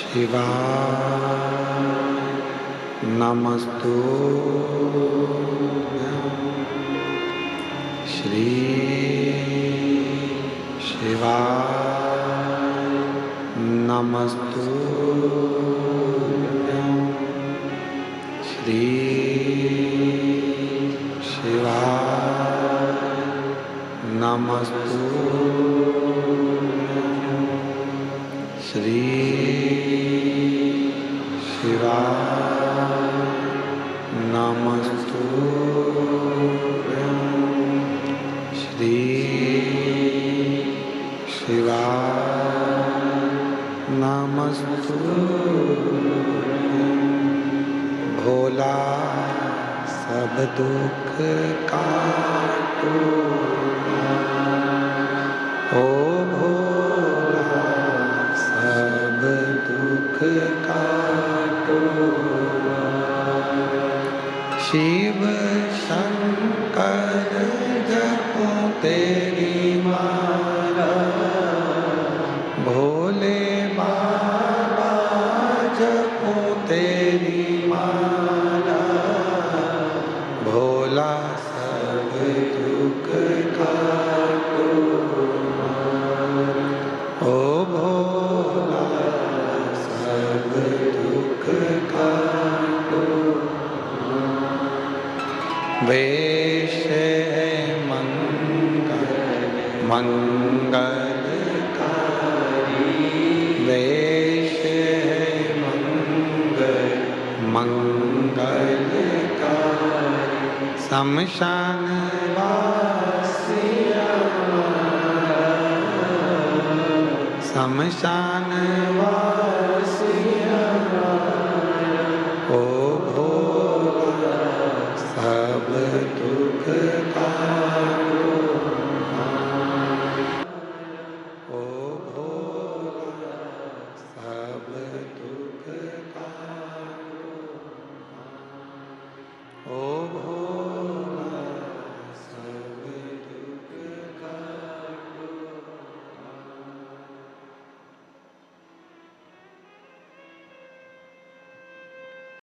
शिवाय नमस्तुभ्यं। श्री शिवाय नमस्तुभ्यं। श्री शिवाय नमस्तुभ्यं। श्री शिवाय नमस्तुभ्यं। श्री शिवाय नमस्तुभ्यं। भोला सब दुख काटो, ओ भोला सब दुख काटो। शिव शंकर जपो तेरी माला, भोले बाबा जपो तेरी माला। भोला सब दुख काटो, ओ भोला सब दुख काटो। वेश है मंगलकारी, वेश है मंगलकारी। शमशान वासिया, शमशान वासिया, ओ भोला सब दुख काटो। ओ भोला सब दुख काटो। ओ